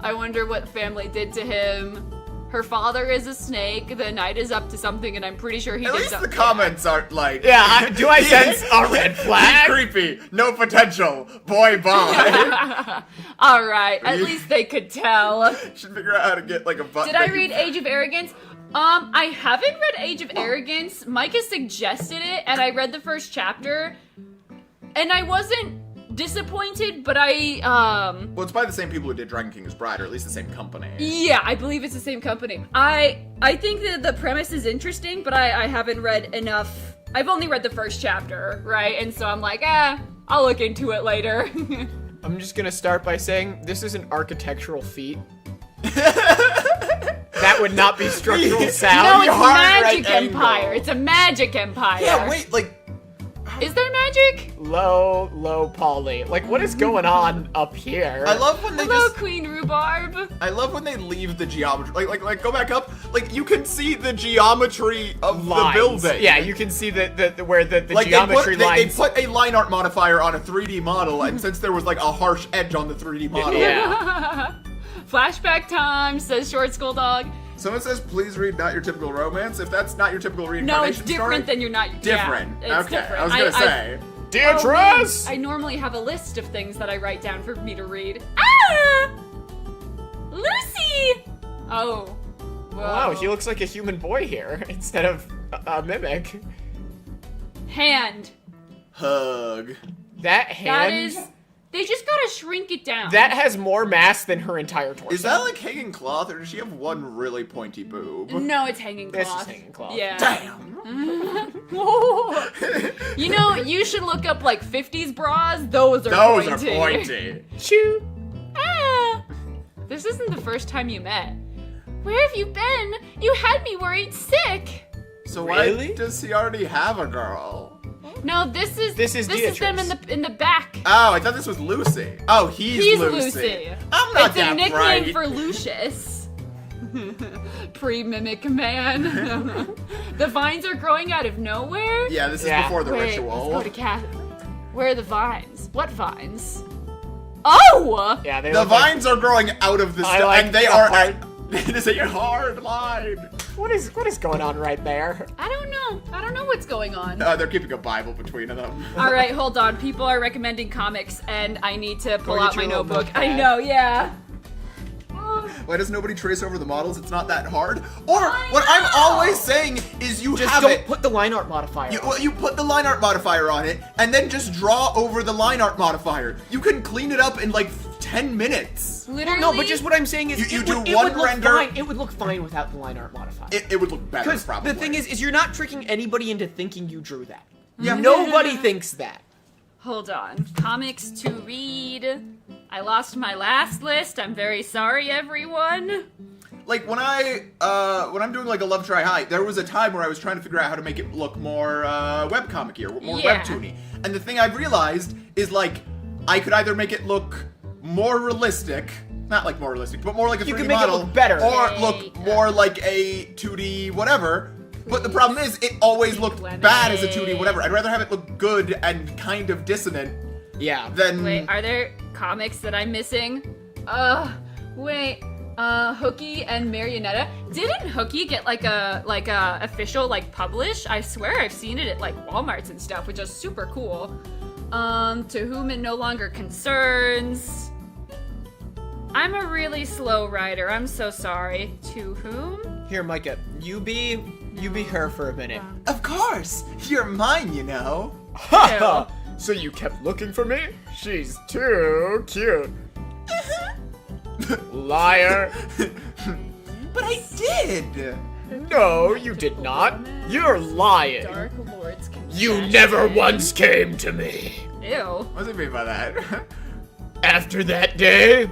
I wonder what family did to him. Her father is a snake, the knight is up to something, and I'm pretty sure he At did least the something. comments aren't like. Yeah, do I sense a red He's flag? creepy. No potential. Boy, bye. Alright, at least they could tell. Should figure out how to get like a button. Did I read Age of Arrogance? I haven't read Age of Arrogance. Micah suggested it, and I read the first chapter, and I wasn't disappointed, but Well, it's by the same people who did Dragon King's Bride, or at least the same company. yeah, I believe it's the same company. I think that the premise is interesting, but I haven't read enough. I've only read the first chapter, right? And so I'm like, I'll look into it later. I'm just gonna start by saying this is an architectural feat. That would not be structural sound. No, it's hard Magic right Empire. angle. It's a Magic Empire. Yeah, wait, like. Is there magic? Low poly. Like, what is going on up here? I love when they Hello, just. Queen Rhubarb. I love when they leave the geometry. Like, go back up. Like, you can see the geometry of Lines. the building. Yeah, you can see the where the Like geometry they lines. put a line art modifier on a 3D model, and since there was like a harsh edge on the 3D model, Yeah. Flashback time, says Short Skull Dog. Someone says, "Please read Not Your Typical Romance." If that's not your typical No, reincarnation it's different story, than you're not. different. Yeah, it's Okay, different. I was gonna say. Deatrice! I normally have a list of things that I write down for me to read. Ah! Lucy! Oh. Whoa. Wow, he looks like a human boy here instead of a mimic. Hand. Hug. That hand. That is. They just gotta shrink it down. That has more mass than her entire torso. Is that like hanging cloth, or does she have one really pointy boob? No, it's hanging cloth. That's just hanging cloth. Yeah. Damn. You know, you should look up like 50s bras. Those are Those pointy. are pointy. Choo. Ah, this isn't the first time you met. Where have you been? You had me worried sick. So Really? why does he already have a girl? No, this is them Deatrice. in the back. Oh, I thought this was Lucy. Oh, he's Lucy. I'm not It's a that nickname bright. for Lucius. Pre-mimic man. The vines are growing out of nowhere. Yeah, this is Yeah. before the Wait, ritual. let's go to Cat. Where are the vines? What vines? Oh! Yeah, they The look like- vines are growing out of the I stuff, like and they the are. hard- It is a hard line. What is going on right there? I don't know. I don't know what's going on. They're keeping a Bible between them. All right, hold on. People are recommending comics, and I need to pull Go out get my your little notebook. notepad. I know, yeah. Why does nobody trace over the models? It's not that hard. Or I what I'm know. always saying is you Just have don't it. put the line art modifier. You put the line art modifier on it, and then just draw over the line art modifier. You can clean it up in like 10 minutes. Literally. No, but just what I'm saying is You it do would, it one would look render- fine. It would look fine without the line art modifier. It would look better, Because probably. the thing is you're not tricking anybody into thinking you drew that. Yeah. Nobody thinks that. Hold on. Comics to read. I lost my last list. I'm very sorry, everyone. Like when I'm doing like a Love Try High, there was a time where I was trying to figure out how to make it look more webcomic-y or more Yeah. webtoony. And the thing I've realized is like I could either make it look more realistic, not like more realistic, but more like a 3D You can make it model, look better. or Yay. look more like a 2D whatever. But the problem is, it always looked Lemonade. bad as a 2D whatever. I'd rather have it look good and kind of dissonant Yeah. than. Wait, are there comics that I'm missing? Wait. Hookie and Marionetta. Didn't Hookie get like a official like publish? I swear I've seen it at like Walmarts and stuff, which is super cool. To whom it no longer concerns. I'm a really slow writer. I'm so sorry. To whom? Here, Micah, you be her for a minute. Of course, you're mine, you know. Ha! So you kept looking for me? She's too cute. Liar. But I did. No, you did not. You're lying. Dark Lord's You Confession. never once came to me. Ew. What does it mean by that? After that day,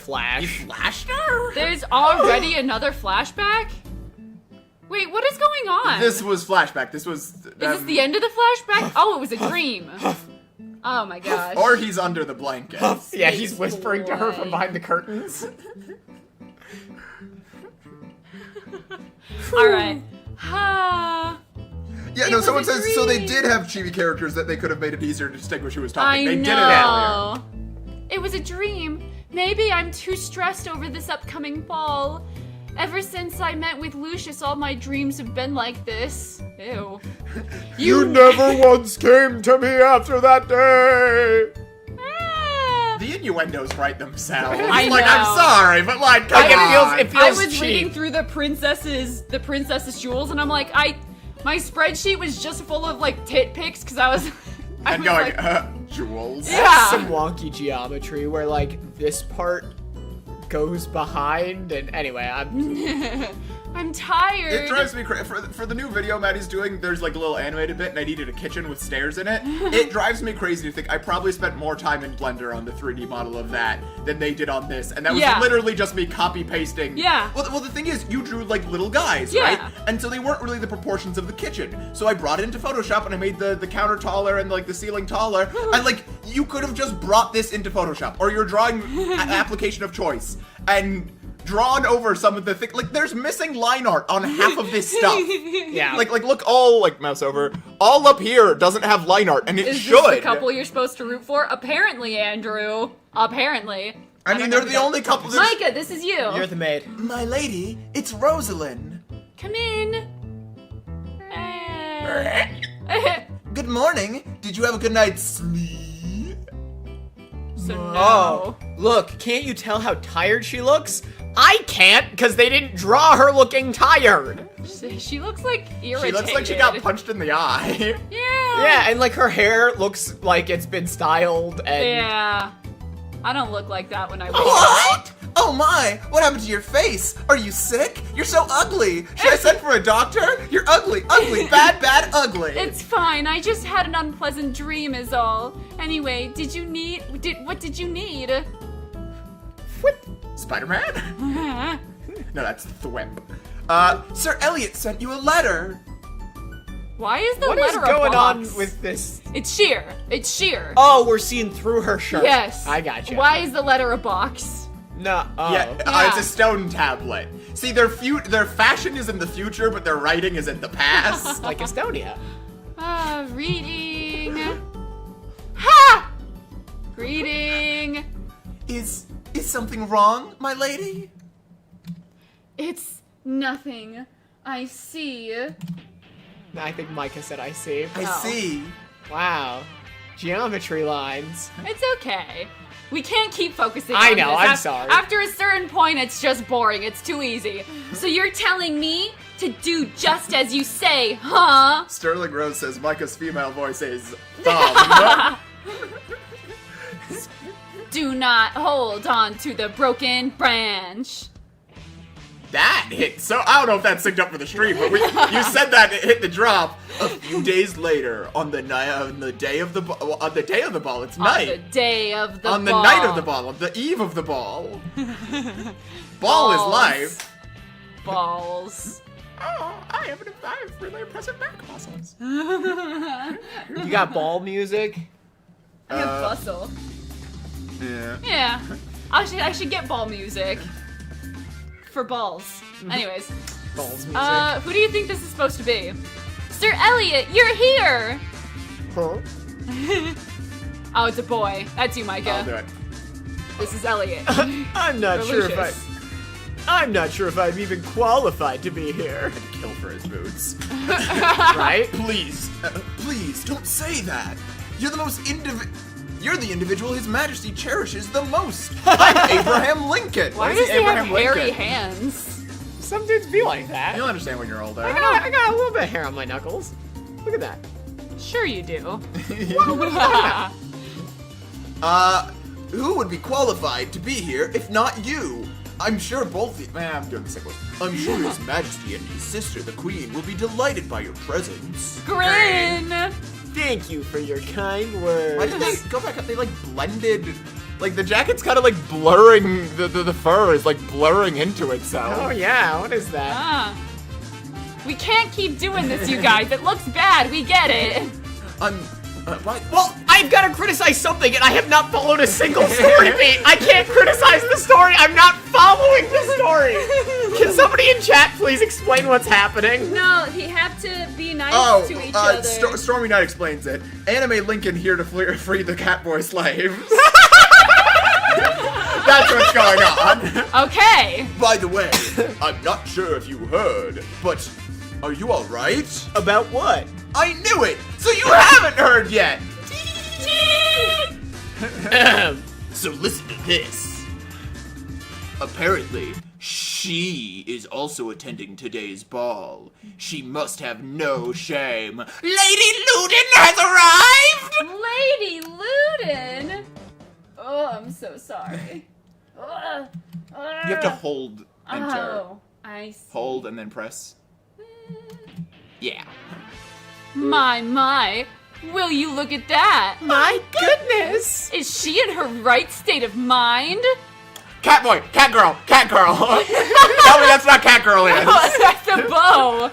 flash. You flashed her? There's already another flashback? Wait, what is going on? This was flashback. This was. Is this the end of the flashback? Oh, it was a dream. Oh my gosh. Or he's under the blankets. Yeah, he's whispering to her boy. from behind the curtains. Alright. Ha. Yeah, It no, was someone a says, so they dream. did have chibi characters that they could have made it easier to distinguish who was I talking. They know. did it earlier. It was a dream. Maybe I'm too stressed over this upcoming ball. Ever since I met with Lucius, all my dreams have been like this. Ew. You never once came to me after that day. Ah. The innuendos write themselves. I Like, know. I'm sorry, but like, come Like, on. it I feels was cheap. reading through the princess's jewels, and I'm like, my spreadsheet was just full of like tit pics because I was And going, jewels. Yeah. Some wonky geometry where like this part goes behind, and anyway, I'm tired. It drives me crazy. For the new video Maddie's doing, there's like a little animated bit, and I needed a kitchen with stairs in it. It drives me crazy to think I probably spent more time in Blender on the 3D model of that than they did on this. And that was Yeah. literally just me copy-pasting. Yeah. Well, the thing is, you drew like little guys, Yeah. right? And so they weren't really the proportions of the kitchen. So I brought it into Photoshop, and I made the counter taller and like the ceiling taller. And like, you could have just brought this into Photoshop, or your drawing application of choice, and drawn over some of the things. Like, there's missing line art on half of this stuff. yeah. Like look all, like, mouse over. All up here doesn't have line art, and it Is should. this the couple you're supposed to root for? Apparently, Andrew. Apparently. I mean, they're the only couple. Micah, this is you. You're the maid. My lady, it's Rosalind. Come in. Eh. Good morning. Did you have a good night's sleep? So no. Oh, look, can't you tell how tired she looks? I can't, because they didn't draw her looking tired. She looks like irritated. She looks like she got punched in the eye. Yeah. Yeah, and like her hair looks like it's been styled, and Yeah. I don't look like that when I wake up. What? Oh my, what happened to your face? Are you sick? You're so ugly. Should I send for a doctor? You're ugly, ugly, bad, bad, ugly. It's fine. I just had an unpleasant dream is all. Anyway, what did you need? Spider-Man? No, that's Thwimp. Sir Elliot sent you a letter. Why is the what is letter a going on box? with this? It's sheer. It's sheer. Oh, we're seeing through her shirt. Yes. I got you. Why is the letter a box? No. Oh. Yeah, it's a stone tablet. See, their fashion is in the future, but their writing is in the past. Like Estonia. Reading. Ha! Reading. Is something wrong, my lady? It's nothing. I see. I think Micah said I see. I Oh. see. Wow. Geometry lines. It's okay. We can't keep focusing I on know, this. I'm sorry. After a certain point, it's just boring. It's too easy. So you're telling me to do just as you say, huh? Sterling Rose says Micah's female voice is thumb. Do not hold on to the broken branch. That hit so. I don't know if that synced up for the stream, but you said that it hit the drop. A few days later, on the day of the ball, it's On the night. day of the On the ball. night of the ball, on the eve of the ball. Ball is Balls. life. Balls. Oh, I have really impressive back muscles. You got ball music? I have bustle. Yeah. Yeah. I should get ball music. For balls. Anyways. Balls music. Who do you think this is supposed to be? Sir Elliot, you're here! Huh? Oh, it's a boy. That's you, Micah. I'll do it. This is Elliot. I'm not sure if Delicious. I'm not sure if I'm even qualified to be here. Kill for his boots. Right? Please, please don't say that. You're the most You're the individual His Majesty cherishes the most. I'm Abraham Lincoln. Why is does he have Abraham hairy Lincoln? hands? Some dudes be like that. You'll understand when you're older. I got a little bit of hair on my knuckles. Look at that. Sure you do. Who would be qualified to be here if not you? I'm sure I'm doing the sick one. I'm sure His Majesty and his sister, the Queen, will be delighted by your presence. Grin! Thank you for your kind words. Why did they go back up? They like blended Like, the jacket's kind of like blurring, the fur is like blurring into itself. Oh yeah, what is that? We can't keep doing this, you guys. It looks bad. We get it. What? Well, I've got to criticize something, and I have not followed a single story beat. I can't criticize the story. I'm not following the story. Can somebody in chat please explain what's happening? No, you have to be nice to each other. Stormy Knight explains it. Anime Lincoln here to free the Catboy slaves. That's what's going on. Okay. By the way, I'm not sure if you heard, but are you alright? About what? I knew it! So you haven't heard yet! So listen to this. Apparently, she is also attending today's ball. She must have no shame. Lady Luden has arrived! Lady Luden. Oh, I'm so sorry. You have to hold enter. Oh, I see. Hold and then press. Yeah. My. Will you look at that? My goodness! Is she in her right state of mind? Catboy! Catgirl! Catgirl! Tell me that's not Catgirl is! Oh, that's a bow.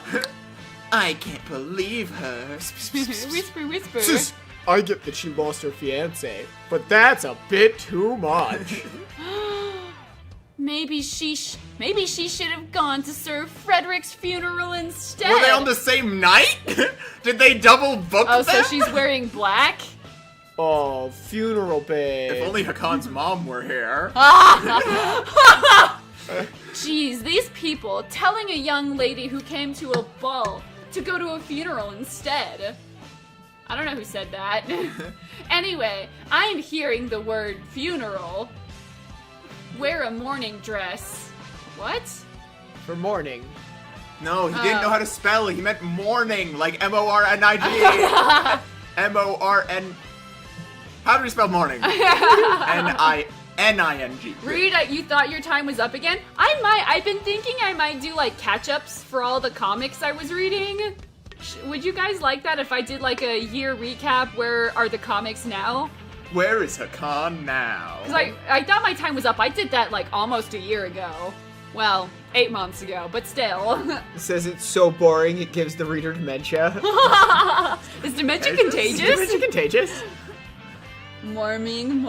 I can't believe her. Whisper. Sis, I get that she lost her fiancé, but that's a bit too much. Maybe she should have gone to Sir Frederick's funeral instead. Were they on the same night? Did they double book Oh, them? so she's wearing black? Oh, funeral babe. If only Hakan's mom were here. Jeez, these people telling a young lady who came to a ball to go to a funeral instead. I don't know who said that. Anyway, I'm hearing the word funeral. Wear a mourning dress. What? For morning. No, he didn't know how to spell. He meant morning, like M-O-R-N-I-G. M-O-R-N... How do we spell morning? N-I-N-I-N-G. Reed, you thought your time was up again? I've been thinking I might do like catch-ups for all the comics I was reading. Would you guys like that if I did like a year recap? Where are the comics now? Where is Hakan now? Because I thought my time was up. I did that like almost a year ago. Well, 8 months ago, but still. It says it's so boring it gives the reader dementia. Is dementia contagious? Is dementia contagious? Morning.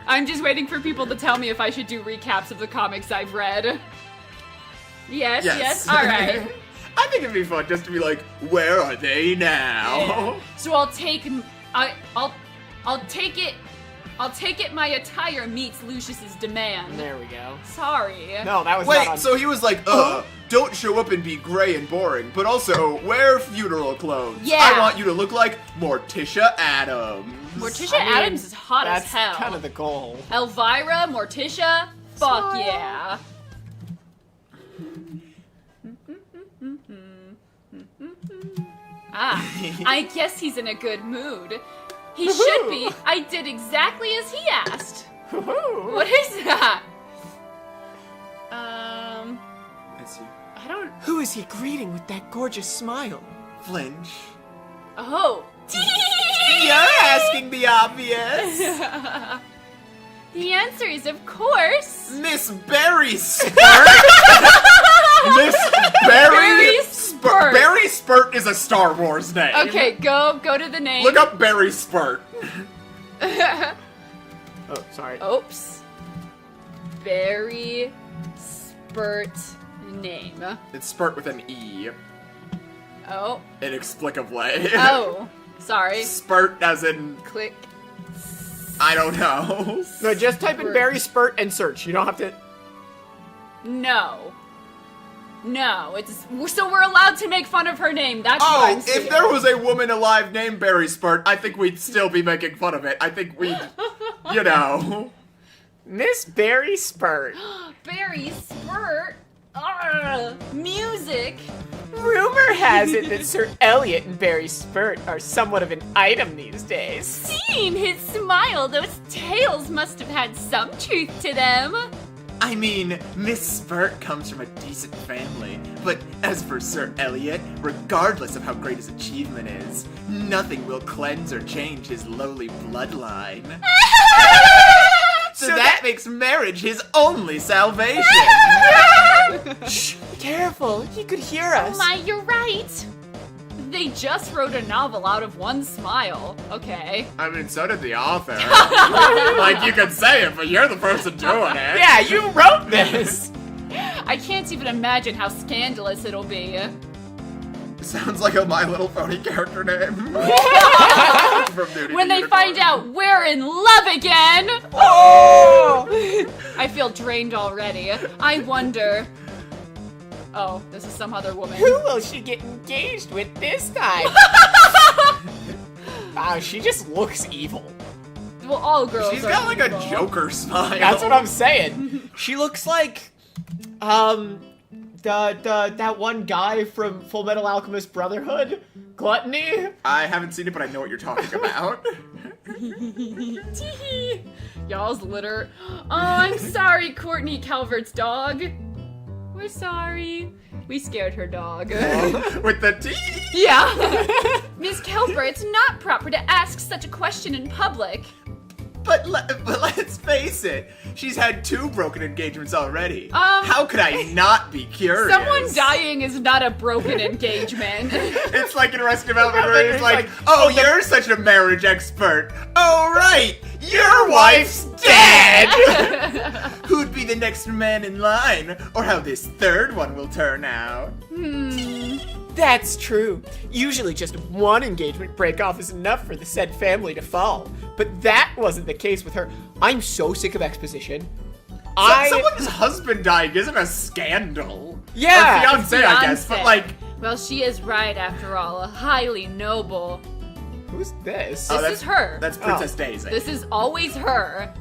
I'm just waiting for people to tell me if I should do recaps of the comics I've read. Yes. All right. I think it'd be fun just to be like, where are they now? Yeah. So I'll take it. I'll take it. My attire meets Lucius's demand. There we go. Sorry. No, that was Wait, not on... so he was like, don't show up and be gray and boring, but also wear funeral clothes. Yeah. I want you to look like Morticia Adams. Morticia Adams is hot as That's hell. kind of the goal. Elvira, Morticia, fuck yeah. I guess he's in a good mood. He should be. I did exactly as he asked. What is that? That's you. I don't. Who is he greeting with that gorgeous smile? Flinch. Oh. You're asking the obvious. The answer is, of course, Miss Berry Spurt. Miss Berry Spurt. Berry Spurt is a Star Wars name. Okay, go to the name. Look up Berry Spurt. Oh, sorry. Oops. Very spurt name. It's Spurt with an E. Oh. Inexplicably. Oh. Sorry. Spurt as in, Click. I don't know. No, just type in Berry Spurt and search. You don't have to... No, it's so we're allowed to make fun of her name. That's what I'm Oh, saying. if there was a woman alive named Berry Spurt, I think we'd still be making fun of it. I think we'd, you know. Miss Berry Spurt. Berry Spurt. Music. Rumor has it that Sir Elliot and Berry Spurt are somewhat of an item these days. Seeing his smile, those tales must have had some truth to them. I mean, Miss Spurt comes from a decent family, but as for Sir Elliot, regardless of how great his achievement is, nothing will cleanse or change his lowly bloodline. So that makes marriage his only salvation. Shh, careful. He could hear us. Oh my, you're right. They just wrote a novel out of one smile. Okay. I mean, so did the author. Like, you could say it, but you're the person doing it. Yeah, you wrote this. I can't even imagine how scandalous it'll be. Sounds like a My Little Pony character name. From Duty When to they Unicorn. find out we're in love again! Oh! I feel drained already. I wonder... Oh, this is some other woman. Who will she get engaged with this time? Wow, she just looks evil. Well, all girls She's are got like a evil. Joker smile. That's what I'm saying. She looks like, that one guy from Full Metal Alchemist Brotherhood, Gluttony. I haven't seen it, but I know what you're talking about. Teehee. Y'all's litter. Oh, I'm sorry, Courtney Calvert's dog. We're sorry. We scared her dog. With the T. Yeah. Miss Kelper, it's not proper to ask such a question in public. But let's face it, she's had 2 broken engagements already. How could I not be curious? Someone dying is not a broken engagement. It's like in Arrested Development where it's like, oh, you're such a marriage expert. Oh, right, your wife's dead. Who'd be the next man in line? Or how this 3rd one will turn out. That's true. Usually just one engagement break-off is enough for the said family to fall. But that wasn't the case with her. I'm so sick of Exposition. Someone's husband dying isn't a scandal. Yeah. Or fiance, I guess, but like... Well, she is right after all. Highly noble. Who's this? This is her. That's Princess Daisy. This is always her.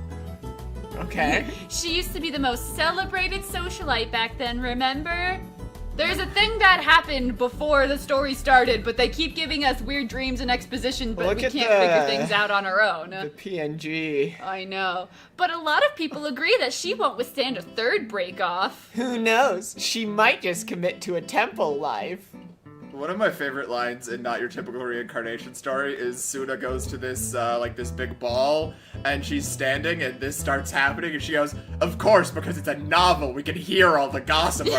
Okay. She used to be the most celebrated socialite back then, remember? There's a thing that happened before the story started, but they keep giving us weird dreams and exposition, but Look we at can't the- figure things out on our own. The PNG. I know. But a lot of people agree that she won't withstand a 3rd break-off. Who knows? She might just commit to a temple life. One of my favorite lines in Not Your Typical Reincarnation Story is Suna goes to this, this big ball, and she's standing, and this starts happening, and she goes, of course, because it's a novel, we can hear all the gossipers.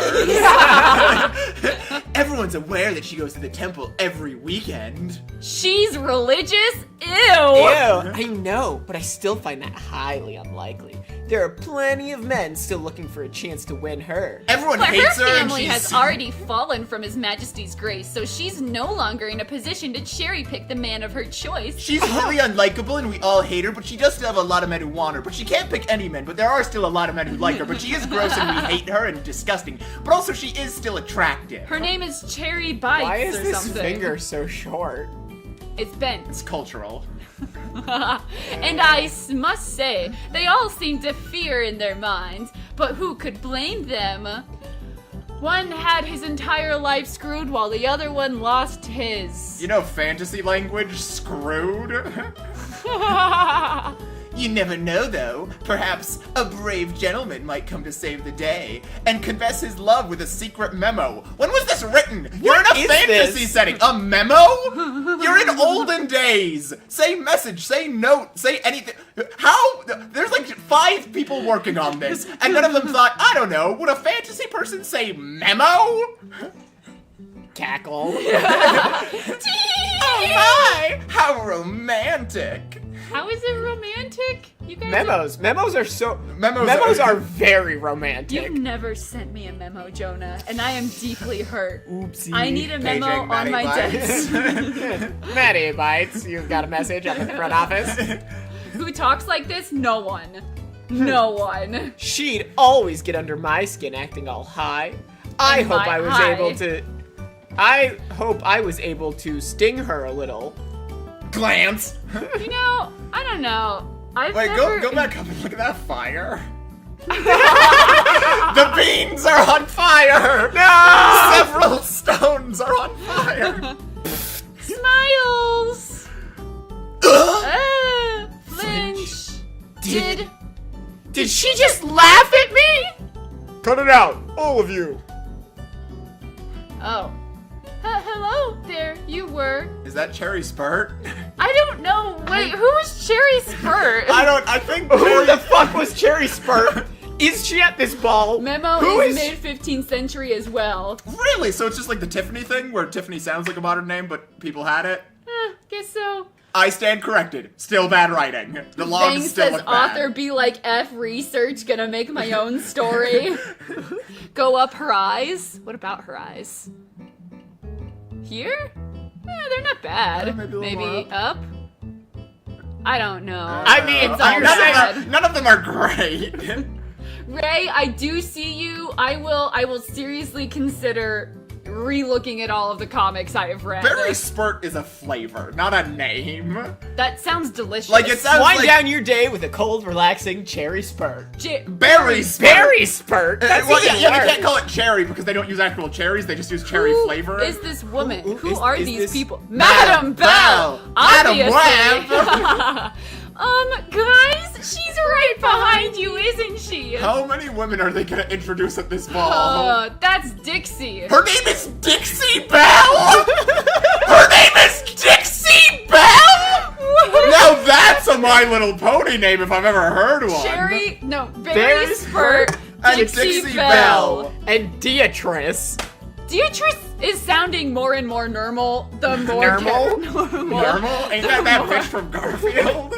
Everyone's aware that she goes to the temple every weekend. She's religious? Ew! I know, but I still find that highly unlikely. There are plenty of men still looking for a chance to win her. Everyone But hates her her, and family she's... has already fallen from His Majesty's grace, so she's no longer in a position to cherry-pick the man of her choice. She's really unlikable, and we all hate her, but she does still have a lot of men who want her. But she can't pick any men, but there are still a lot of men who like her. But she is gross, and we hate her, and disgusting. But also, she is still attractive. Her name is Cherry Bites Why is or this something. finger so short? It's bent. It's cultural. And I must say, they all seem to fear in their minds, but who could blame them? One had his entire life screwed while the other one lost his. You know fantasy language? Screwed? You never know, though. Perhaps a brave gentleman might come to save the day and confess his love with a secret memo. When was this written? You're in a is fantasy this? setting. A memo? You're in olden days. Say message, say note, say anything. How? There's like 5 people working on this, and none of them thought, I don't know, would a fantasy person say memo? Cackle. Oh my! How romantic! How is it romantic? You guys Memos are so... Memos are very romantic. You've never sent me a memo, Jonah, and I am deeply hurt. Oopsie. I need a memo Paging on Maddie my Bites. desk. Maddie Bites, you've got a message up in the front office. Who talks like this? No one. No one. She'd always get under my skin acting all high. I hope I was able to sting her a little. Glance! You know, I don't know. Wait, go back up and look at that fire. The beans are on fire! No! Several stones are on fire! Smiles! Flinch! Did she just laugh at me? Cut it out, all of you. Oh. Hello there, you were. Is that Cherry Spurt? I don't know. Wait, who was Cherry Spurt? I think Who the fuck was Cherry Spurt? Is she at this ball? Memo Who is mid-15th century as well. Really? So it's just like the Tiffany thing, where Tiffany sounds like a modern name, but people had it? Guess so. I stand corrected. Still bad writing. The logs Thing still says look bad. author be like F research, gonna make my own story. Go up her eyes. What about her eyes? Here? They're not bad. Maybe a little more up. I don't know. I mean, It's on your none, side. none of them are great. Ray, I do see you. I will seriously consider re-looking at all of the comics I have read. Berry Spurt is a flavor, not a name. That sounds delicious. Like, it sounds Wind like down your day with a cold, relaxing Cherry Spurt. Berry Spurt. Berry Spurt? That's Well, even yeah, they worse. can't call it cherry because they don't use actual cherries. They just use cherry Who flavor. is this woman? Who is- are is these this people? Madam Madam Bell! Bell! Madam Obviously! Guys, she's right behind you, isn't she? How many women are they gonna introduce at this ball? That's Dixie. Her name is Dixie Bell? Her name is Dixie Bell? Now that's a My Little Pony name if I've ever heard one. Berry Spurt, and Dixie, Dixie Bell. And Deatrice. Deatrice is sounding more and more normal the more Normal? Normal? Ain't that bitch from Garfield?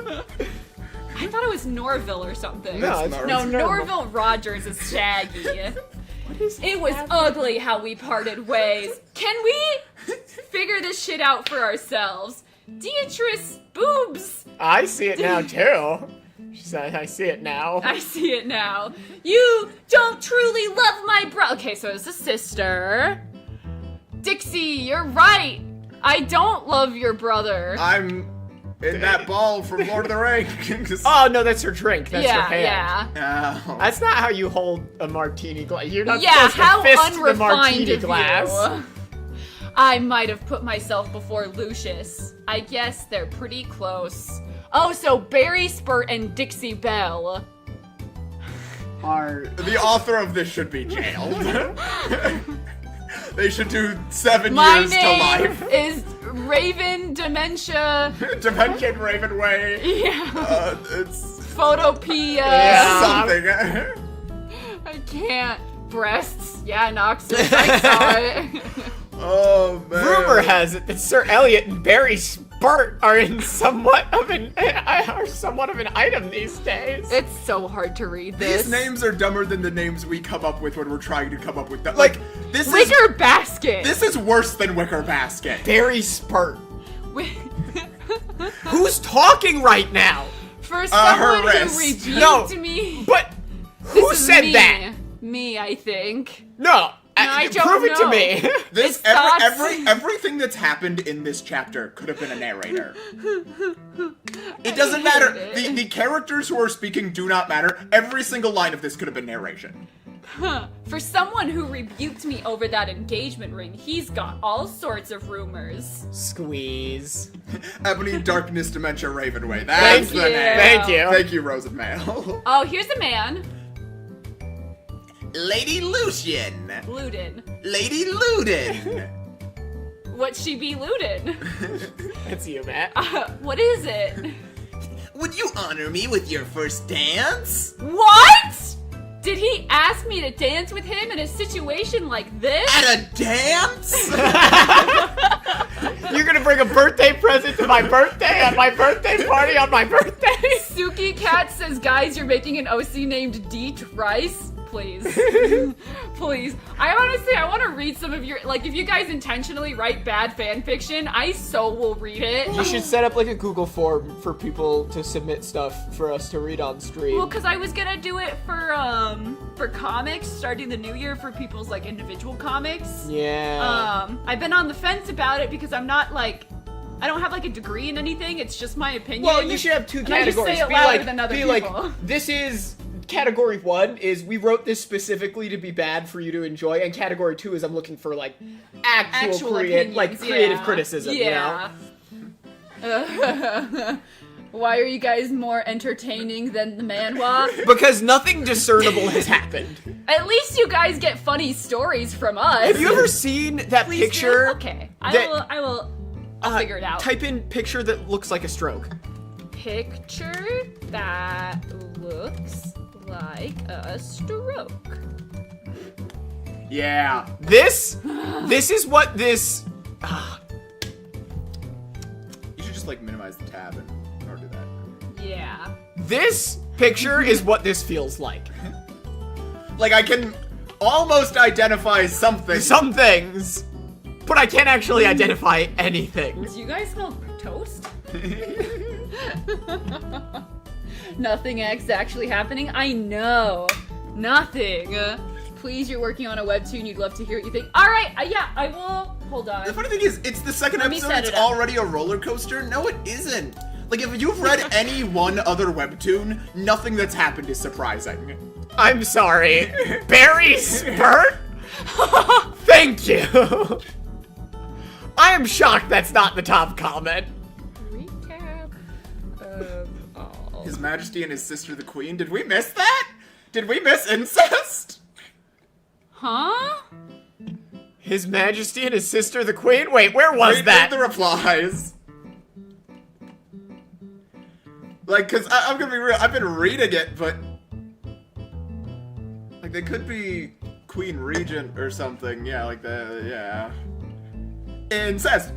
I thought it was Norville or something. No, it's No, Normal. Norville Rogers is Shaggy. It was ugly how we parted ways. Can we figure this shit out for ourselves? Deatrice boobs. I see it now, too. She said, I see it now. I see it now. You don't truly love my bro. Okay, so it's a sister. Dixie, you're right. I don't love your brother. I'm in that ball from Lord of the Rings. Oh, no, that's her drink. That's her yeah, hand. yeah. Oh. That's not how you hold a martini glass. You're not Yeah, supposed to how fist the unrefined martini of glass. you. I might have put myself before Lucius. I guess they're pretty close. Oh, so Berry Spurt and Dixie Bell. Are The author of this should be jailed. They should do 7 My years to name life. is Raven Dementia. Dimension Raven Way. Yeah. It's Photopia. Yeah. something. I can't. Breasts. Yeah, Noxus. I saw it. Oh man. rumor has it that Sir Elliot and Barry Spurt are in somewhat of an item these days. It's so hard to read this. These names are dumber than the names we come up with when we're trying to come up with them. Like this is Wicker Basket. this is worse than Wicker Basket. Barry Spurt. Wi- Who's talking right now? For someone who wrist. rebuked No. me. But who This is said me. that? Me, I think. No, I don't prove it to know. me. This It's thoughts. everything that's happened in this chapter could have been a narrator. It doesn't matter. The characters who are speaking do not matter. Every single line of this could have been narration. For someone who rebuked me over that engagement ring, he's got all sorts of rumors. Squeeze. Ebony Darkness Dementia Ravenway. Thank That's you. the name. Thank you. Thank you, Rose of Mail. Oh, here's a man. Lady Lucian. Luden. Lady Luden. What she be looted? That's you, Matt. What is it? Would you honor me with your first dance? What? Did he ask me to dance with him in a situation like this? At a dance? You're gonna bring a birthday present to my birthday on my birthday party on my birthday? Suki Cat says, guys, you're making an OC named Deatrice. Please. Please. I want to read some of your, like, if you guys intentionally write bad fan fiction, I so will read it. You should set up like a Google form for people to submit stuff for us to read on stream. Well, because I was gonna do it for comics, starting the new year for people's, like, individual comics. Yeah. I've been on the fence about it because I'm not, like, I don't have, like, a degree in anything. It's just my opinion. Well, you should have two And I just categories. say it Be louder like, than other be people. like, this is category 1 is we wrote this specifically to be bad for you to enjoy, and category 2 is I'm looking for like actual opinions, creative yeah. criticism. Yeah. You know? Why are you guys more entertaining than the manhwa? Because nothing discernible has happened. At least you guys get funny stories from us. Have you ever seen that Please do? picture? Okay, that- I'll figure it out. Type in picture that looks like a stroke. Picture that looks like a stroke. Yeah. This is what this. You should just like minimize the tab and or do that. Yeah. This picture is what this feels like. Like I can almost identify something. Some things, but I can't actually identify anything. Do you guys smell toast? Nothing is actually happening? I know. Nothing. Please, you're working on a webtoon. You'd love to hear what you think. Alright, yeah, I will. Hold on. The funny thing is, it's the second Let me episode, set it's it up. already a roller coaster. No, it isn't. Like, if you've read any one other webtoon, nothing that's happened is surprising. I'm sorry. Barry Spurt? Thank you. I am shocked that's not the top comment. Recap of all. His Majesty and his sister the Queen. Did we miss that? Did we miss incest? Huh? His Majesty and his sister the Queen? Wait, where was Read that? the replies. Like, cause I'm gonna be real, I've been reading it, but like they could be Queen Regent or something. Yeah, like yeah. Incest.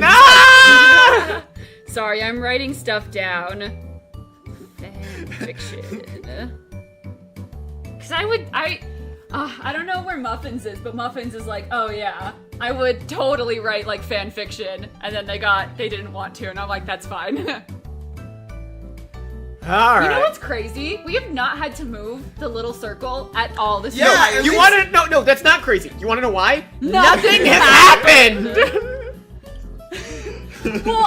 Ah! Sorry, I'm writing stuff down. Fan fiction. Cause I don't know where Muffins is, but Muffins is like, oh yeah, I would totally write like fan fiction, and then they didn't want to, and I'm like, that's fine. All right. You know what's crazy? We have not had to move the little circle at all this Yeah, time. at You least- want to? No, that's not crazy. You want to know why? Nothing has happened. happened. Well,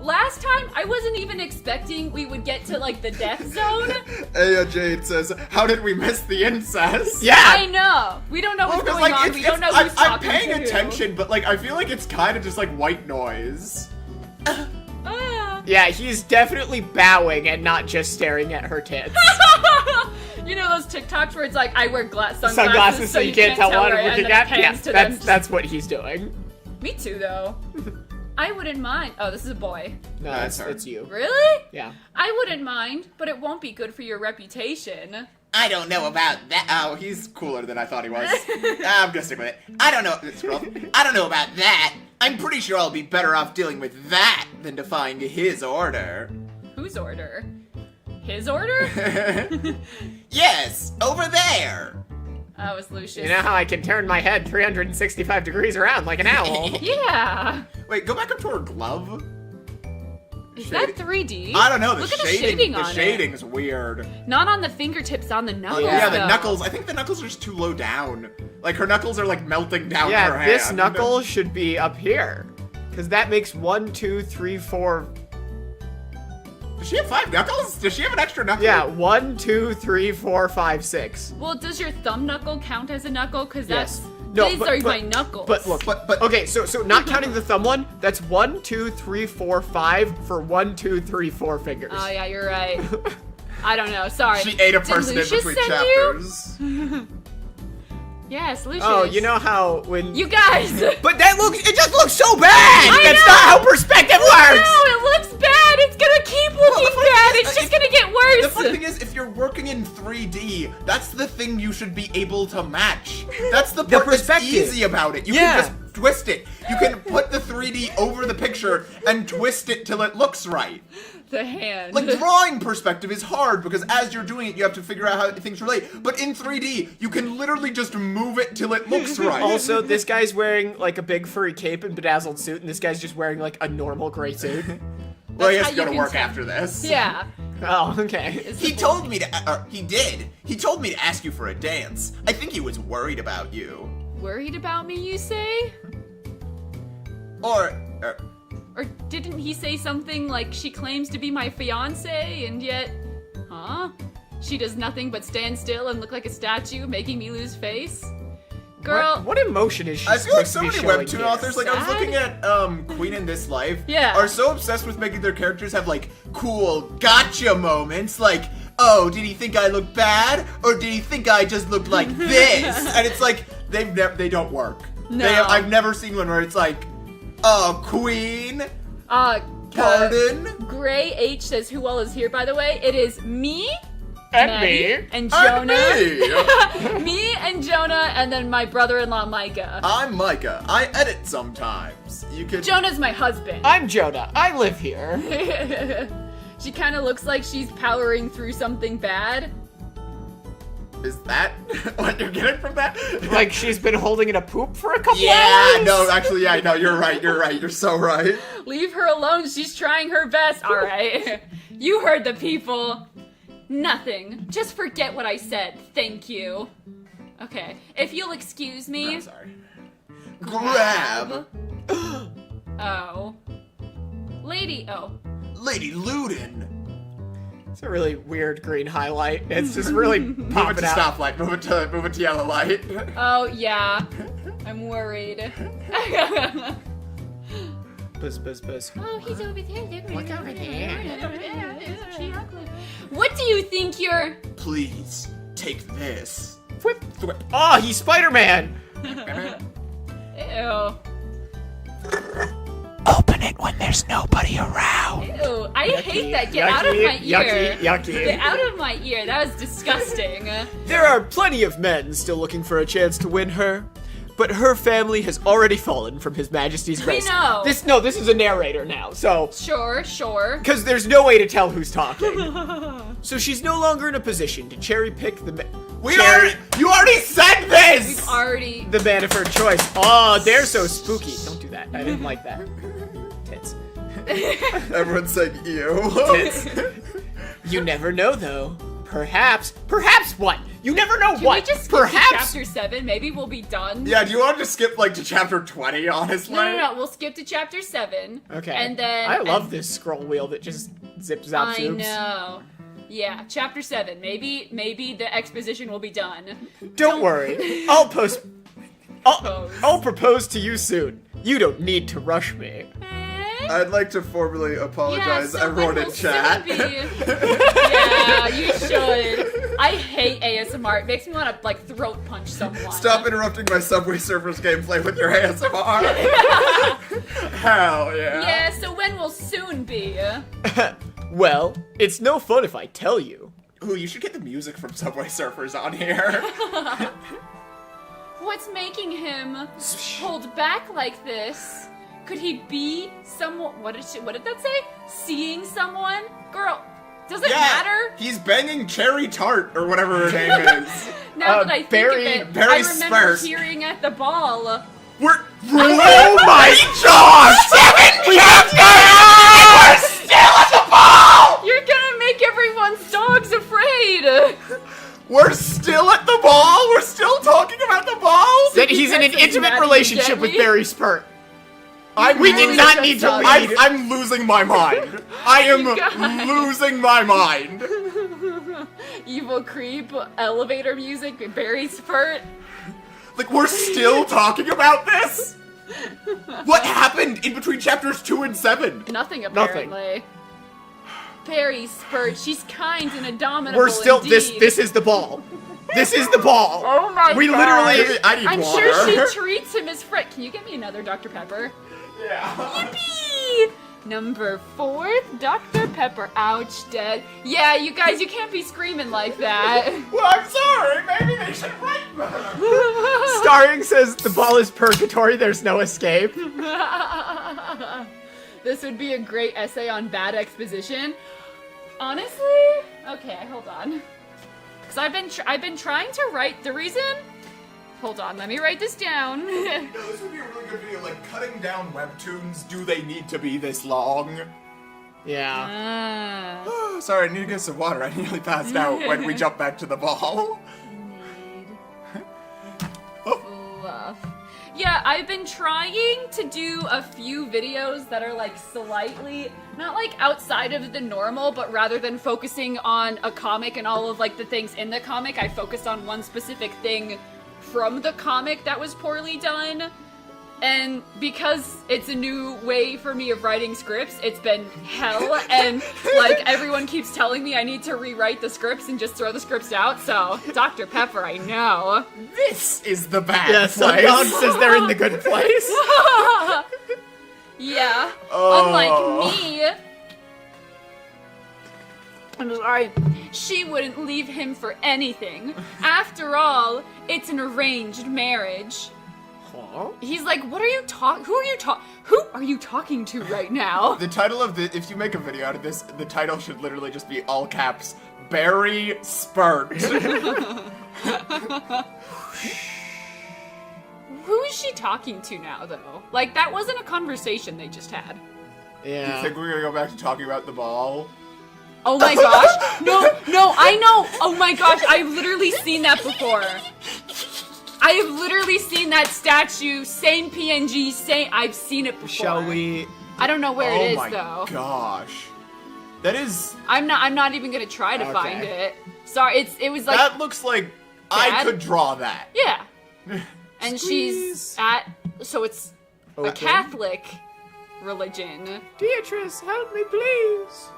last time, I wasn't even expecting we would get to, like, the death zone. Aya Jade says, how did we miss the incest? Yeah. I know. We don't know what's Well, 'cause, going like, on. it's- We don't know it's- who's I'm talking paying to who. attention, but like I feel like it's kind of just like white noise. Ah. Yeah, he's definitely bowing and not just staring at her tits. You know those TikToks where it's like, I wear sunglasses Sunglasses so you can't tell what where I'm I looking end up at. Yeah, pans to them. that's what he's doing. Me too, though. I wouldn't mind. Oh, this is a boy. No, That's it's, her. it's you. Really? Yeah. I wouldn't mind, but it won't be good for your reputation. I don't know about that. Oh, he's cooler than I thought he was. I'm gonna stick with it. I don't know. Scroll. I don't know about that. I'm pretty sure I'll be better off dealing with that than defying his order. Whose order? His order? Yes, over there. That was Lucius. You know how I can turn my head 365 degrees around like an owl? Yeah. Wait, go back up to her glove. Is that 3D? I don't know. The Look at shading. the The on shading's weird. it. Not on the fingertips, on the knuckles. Yeah, the though. knuckles. I think the knuckles are just too low down. Like her knuckles are like melting down her Yeah, hand. this knuckle should be up here. Because that makes 1, 2, 3, 4. Does she have 5 knuckles? Does she have an extra knuckle? Yeah, 1, 2, 3, 4, 5, 6. Well, does your thumb knuckle count as a knuckle? Because Yes. that's No, these but- are but- my knuckles. But look, But- okay, so not counting the thumb one, that's 1, 2, 3, 4, 5 for 1, 2, 3, 4 fingers. Oh yeah, you're right. I don't know. Sorry. She ate a Did person in Lucius between send chapters. You? Yes, Lucius. Oh, you know how when You guys. But it just looks so bad! I That's know! not how perspective works! No, it looks bad. It's gonna keep looking the funny bad. thing is, It's just gonna get worse. The funny thing is, if you're working in 3D, that's the thing you should be able to match. That's the part that's perspective. easy about it. You Yeah. can just twist it. You can put the 3D over the picture and twist it till it looks right. The hand. Like, drawing perspective is hard because as you're doing it, you have to figure out how things relate. But in 3D, you can literally just move it till it looks right. Also, this guy's wearing like a big furry cape and bedazzled suit, and this guy's just wearing like a normal gray suit. well, he That's has to how go to you work can tell. after this. Yeah. Oh, okay. It's He the- told me to, he did. He told me to ask you for a dance. I think he was worried about you. Worried about me, you say? Or Or didn't he say something like she claims to be my fiance and yet, huh? She does nothing but stand still and look like a statue, making me lose face? Girl. What emotion is she I feel like supposed so to many be showing webtoon here? authors, like I was looking at Queen in This Life, Yeah. are so obsessed with making their characters have like cool gotcha moments, like, oh, did he think I looked bad, or did he think I just looked like this? And it's like they don't work. No. I've never seen one where it's like, oh, Queen, pardon, Gray H says, who all is here, by the way? It is me, And Maddie, me. and and Jonah. me. Me and Jonah, and then my brother-in-law, Micah. I'm Micah. I edit sometimes. You could. Jonah's my husband. I'm Jonah. I live here. She kind of looks like she's powering through something bad. Is that what you're getting from that? Like she's been holding in a poop for a couple Yeah, hours? no, actually, yeah, no, you're right, you're so right. Leave her alone. She's trying her best. All right. You heard the people. Nothing. Just forget what I said. Thank you. Okay. If you'll excuse me. I'm sorry. Grab. Oh. Lady. Oh. Lady Luden. It's a really weird green highlight. It's just really Move it popping to out. stoplight, move it to yellow light. Oh, yeah. I'm worried. Buzz, buzz, buzz. Oh, he's over there. Look over there. What do you think you're... Please, take this. Whip, whip. Oh, he's Spider-Man! Ew. Open it when there's nobody around. Ew. I hate that. Get out of my ear. Yucky. Get out of my ear. That was disgusting. There are plenty of men still looking for a chance to win her, but her family has already fallen from His Majesty's grace. know. This is a narrator now, so Sure. because there's no way to tell who's talking. So she's no longer in a position to cherry pick You already said this! Already. the man of her choice. Oh, they're so spooky. Don't do that. I didn't like that. Tits. Everyone's saying ew. Tits. You never know, though. Perhaps what? You never know Can what. we just skip Perhaps. to chapter 7? Maybe we'll be done. Yeah, do you want to skip like to chapter 20, honestly? No. We'll skip to chapter 7. Okay. And then... I love this scroll wheel that just zips out. I know. Yeah, chapter 7. Maybe the exposition will be done. Don't worry. I'll propose to you soon. You don't need to rush me. I'd like to formally apologize so everyone when in will chat. soon be- Yeah, you should. I hate ASMR. It makes me want to like throat punch someone. Stop interrupting my Subway Surfers gameplay with your ASMR. Hell yeah. Yeah, so when will soon be? Well, it's no fun if I tell you. Ooh, you should get the music from Subway Surfers on here. What's making him hold back like this? Could he be someone? What did that say? Seeing someone? Girl, does it matter? He's banging Cherry Tart or whatever her name is. Now that I think Barry- of it, Barry I remember Spurs. hearing at the ball. Oh my gosh! 7 chapters! We're still at the ball! You're gonna make everyone's dogs afraid. We're still at the ball? We're still talking about the ball? That he's in an That's intimate Maddie, relationship get with me? Barry Spurt. I'm We did losing- not need to read. I'm losing my mind. I You guys. am losing my mind. Evil creep, elevator music, Barry Spurt. Like, we're still talking about this? What happened in between chapters 2 and 7? Nothing apparently. Barry Spurt, she's kind and indomitable. We're still indeed. this is the ball. This is the ball. Oh my We god. literally I need I'm water. sure she treats him as friend. Can you get me another Dr. Pepper? Yeah. Yippee! Number 4, Dr. Pepper. Ouch, dead. Yeah, you guys, you can't be screaming like that. Well, I'm sorry. Maybe they should write better. Starring says the ball is purgatory, there's no escape. This would be a great essay on bad exposition. Honestly, okay, hold on. Because I've been trying to write the reason. Hold on, let me write this down. No, this would be a really good video. Like, cutting down webtoons. Do they need to be this long? Yeah. Ah. Sorry, I need to get some water. I nearly passed out when we jumped back to the ball. Fluff. Yeah, I've been trying to do a few videos that are like slightly, not like outside of the normal, but rather than focusing on a comic and all of like the things in the comic, I focused on one specific thing from the comic that was poorly done. And because it's a new way for me of writing scripts, it's been hell, and, like, everyone keeps telling me I need to rewrite the scripts and just throw the scripts out, so, Dr. Pepper, I know. This is the bad Yeah, place. some dog says they're in the good place. Yeah, Oh. unlike me. I'm sorry. She wouldn't leave him for anything. After all, it's an arranged marriage. Huh? He's like, who are you talking to right now? The title of if you make a video out of this, the title should literally just be all caps, Barry Spurt. Who is she talking to now, though? Like, that wasn't a conversation they just had. You Yeah. think we're gonna go back to talking about the ball? Oh my gosh. No, I know. Oh my gosh, I've literally seen that before. I have literally seen that statue, same PNG, I've seen it before. Shall we? I don't know where it is, Oh my though. gosh. That is... I'm not even gonna try to find it. Sorry, it was like, that looks like I Dad? could draw that. yeah. And she's Squeeze. so it's a Okay. Catholic religion. Deatrice, help me, please.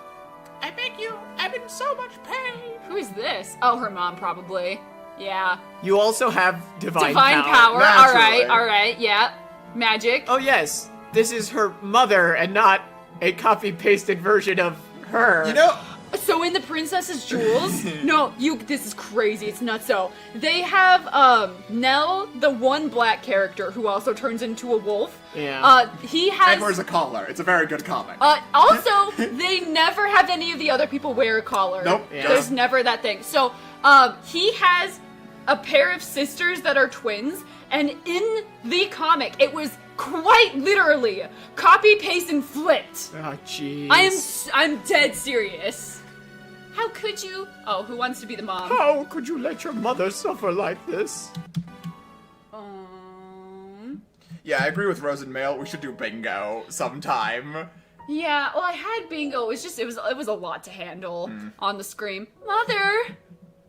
I beg you, I'm in so much pain. Who is this? Oh, her mom, probably. Yeah. You also have divine Power. Naturally. All right, yeah. Magic. Oh yes, this is her mother and not a copy-pasted version of her. You know, So in the Princess's Jewels, this is crazy, it's not so. They have, Nell, the one black character who also turns into a wolf. Yeah. He has... and wears a collar. It's a very good comic. Also, they never have any of the other people wear a collar. Nope. Yeah. There's never that thing. So, he has a pair of sisters that are twins, and in the comic, it was quite literally copy, paste, and flipped. Oh jeez. I'm dead serious. How could you? Oh, who wants to be the mom? How could you let your mother suffer like this? Yeah, I agree with Rose and Mail. We should do bingo sometime. Yeah, well, I had bingo. It was a lot to handle on the screen. Mother,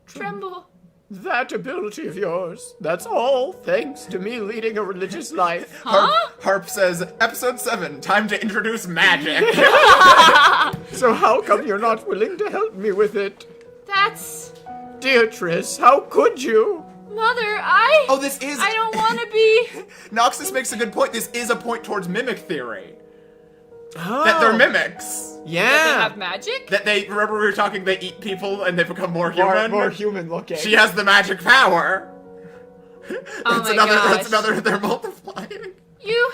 tremble. That ability of yours, that's all thanks to me leading a religious life. Huh? Harp says, episode 7, time to introduce magic. So how come you're not willing to help me with it? That's Deatrice, how could you? Mother. Oh, this is... I don't want to be. Noxus makes a good point. This is a point towards mimic theory. Oh. That they're mimics. That they Yeah. have magic. That they, remember we were talking, they eat people and they become more human? More human looking. She has the magic power. Oh my That's gosh. another, they're multiplying. You.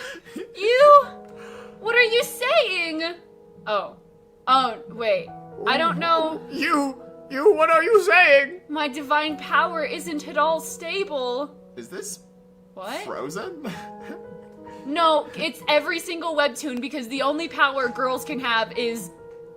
What are you saying? Oh, wait. I don't know. You, what are you saying? My divine power isn't at all stable. Is this What? Frozen? No, it's every single webtoon because the only power girls can have is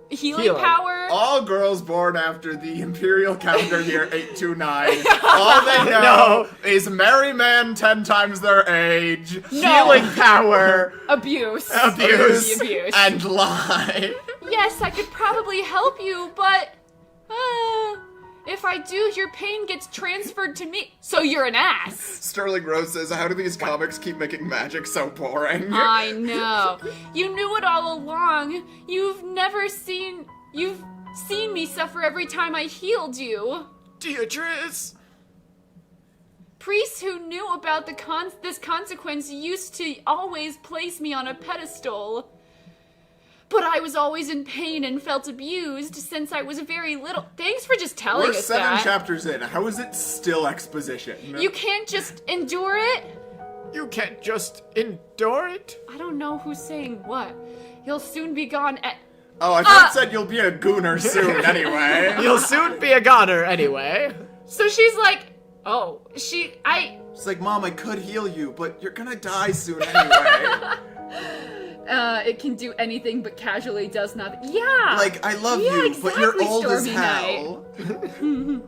healing Healing. power. All girls born after the Imperial calendar year 829, all they know No. is marry men 10 times their age, No. healing power, Abuse. abuse, Abuse. and lie. Yes, I could probably help you, but if I do, your pain gets transferred to me. So you're an ass. Sterling Rose says, how do these comics keep making magic so boring? I know. You knew it all along. You've seen me suffer every time I healed you. Deatrice. Priests who knew about this consequence used to always place me on a pedestal. But I was always in pain and felt abused since I was very little. Thanks for just telling We're us 7 that. chapters in. How is it still exposition? You can't just endure it? You can't just endure it. I don't know who's saying what. You'll soon be gone at... Oh, I thought it said you'll be a gooner soon anyway. You'll soon be a goner anyway. So she's like, oh, It's like, Mom, I could heal you, but you're gonna die soon anyway. it can do anything but casually does nothing. Yeah! Like, I love Yeah, you, but you're exactly, old as Stormy hell.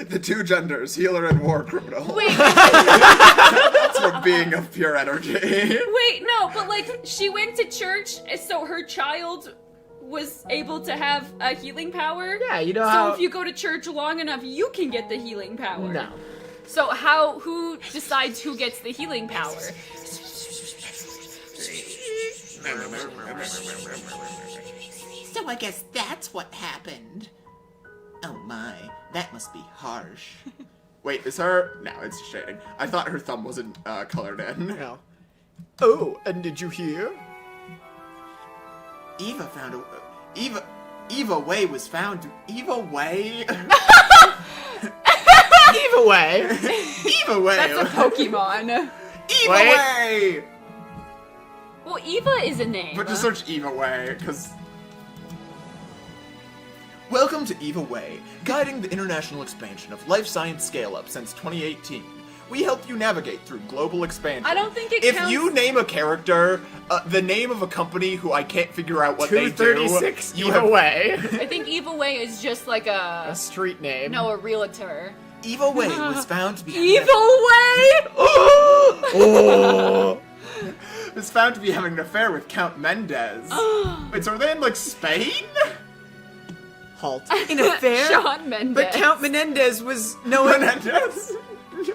The two genders, healer and war criminal. Wait, That's from being of pure energy. wait, no, but like, she went to church, so her child was able to have a healing power. Yeah, you know so how... if you go to church long enough, you can get the healing power. No. So who decides who gets the healing power? So I guess that's what happened. Oh my, that must be harsh. Wait, is her? No, it's shading. I thought her thumb wasn't colored in. No. Oh, and did you hear? Eva found a... Eva Way was found... Eva Way? Either way. Eva Way! That's a Pokemon. Eva Way! Well, Eva is a name. But just search Eva Way, because... Welcome to Eva Way, guiding the international expansion of life science scale-up since 2018. We help you navigate through global expansion. I don't think it If counts. you name a character, the name of a company who I can't figure out what they do... 236 you Either have- way. I think Eva Way is just like A a street name. no, a realtor. Eva Way was found to be... Evil Way. Oh! was found to be having an affair with Count Mendez. Wait, so are they in, like, Spain? Halt. In affair? Shawn Mendes. But Count Menendez was known Menendez?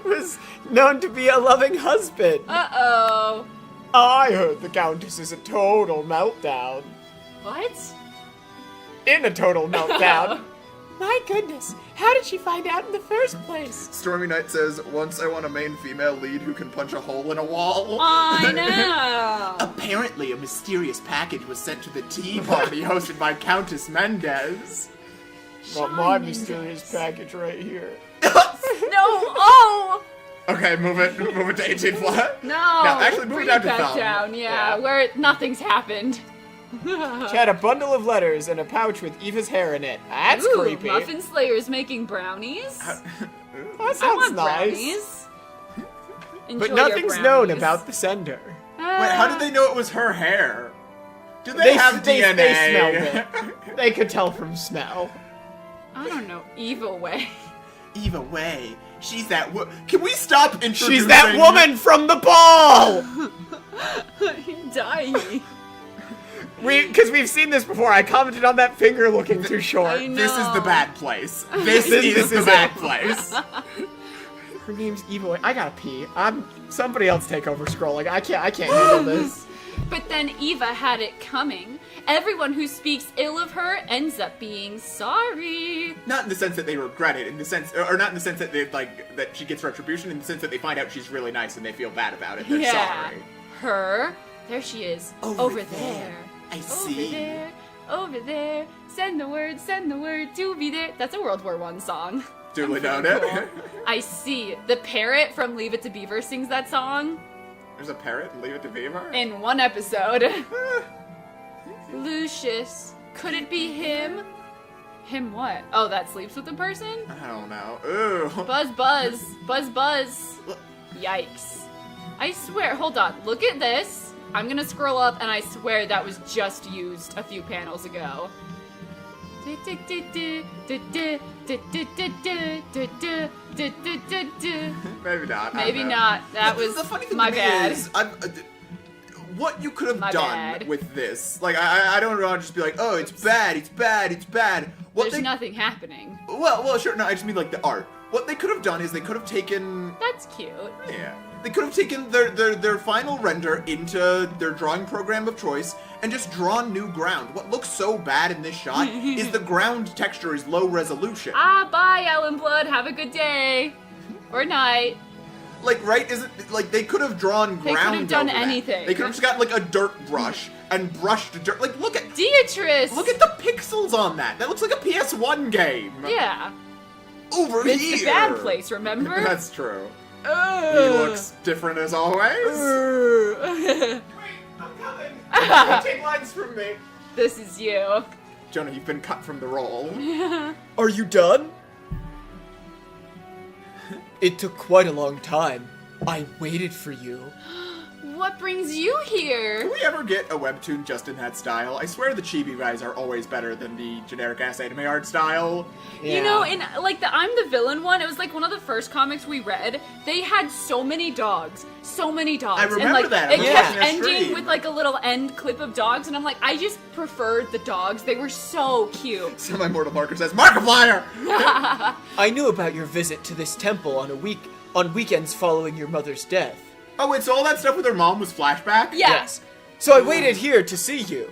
was known to be a loving husband. Uh-oh. I heard the Countess is a total meltdown. What? In a total meltdown. My goodness, how did she find out in the first place? Stormy Knight says, once I want a main female lead who can punch a hole in a wall. I know. Apparently, a mysterious package was sent to the tea party hosted by Countess Mendez. Got my mysterious package right here. No. Oh. Okay, move it to 18 flat. No. Now, actually, move Bring it down it to back thumb. down. Yeah, where nothing's happened. She had a bundle of letters and a pouch with Eva's hair in it. That's Ooh, creepy. Muffin Slayer's making brownies. That I sounds want nice. brownies. Enjoy But your nothing's known brownies. about the sender. Wait, how did they know it was her hair? Do they, They have DNA? They smelled it. They could tell from smell. I don't know. Evil Way. Eva Way. She's that Can we stop introducing... She's that woman from the ball! Dying. Because we've seen this before. I commented on that finger looking too short. I know. This is the bad place. This is the bad place. Her name's Eva Way. I gotta pee. Somebody else take over scrolling. I can't handle this. But then Eva had it coming. Everyone who speaks ill of her ends up being sorry. Not in the sense that they regret it, in the sense, or not in the sense that they that she gets retribution, in the sense that they find out she's really nice and they feel bad about it. They're sorry. Her. There she is. Over there. I Over see. there. Over there. Send the word to be there. That's a World War I song. Duly noted. Cool. I see. The parrot from Leave It to Beaver sings that song There's a parrot and Leave It to Beaver? in one episode. Lucius. Could it be him? Him what? Oh, that sleeps with a person? I don't know. Ooh. Buzz, buzz. Buzz, buzz. Yikes. I swear, hold on. Look at this. I'm gonna scroll up and I swear that was just used a few panels ago. Maybe not. I Maybe don't know. not. That was The funny thing my to me bad. is, what you could have My done bad. with this. Like, I don't want to just be like, oh, it's bad, it's bad, it's bad. What There's nothing happening. Well, sure, no, I just mean like the art. What they could have done is they could have taken... That's cute. Yeah. They could have taken their final render into their drawing program of choice and just drawn new ground. What looks so bad in this shot is the ground texture is low resolution. Ah, bye, Ellen Blood. Have a good day. Or night. Like, right? Isn't like they could have drawn They ground could have done over that. anything. They could have just got like a dirt brush and brushed dirt. Like, look at Deatrice! the pixels on that. That looks like a PS1 game. Yeah. Over It's here. the bad place, remember? That's true. He looks different as always. Wait, I'm coming. Take lines from me. This is you. Jonah, you've been cut from the role. Are you done? It took quite a long time. I waited for you. What? what brings you here? Can we ever get a webtoon just in that style? I swear the chibi guys are always better than the generic-ass anime art style. You know, in like the I'm the Villain one, it was like one of the first comics we read. They had so many dogs. I remember and like that. I it remember kept watching a ending stream. with like a little end clip of dogs, and I'm like, I just preferred the dogs. They were so cute. Semi-mortal Marker says, Markiplier! I knew about your visit to this temple on weekends following your mother's death. Oh, wait, so all that stuff with her mom was flashback? Yeah. Yes. So I waited here to see you.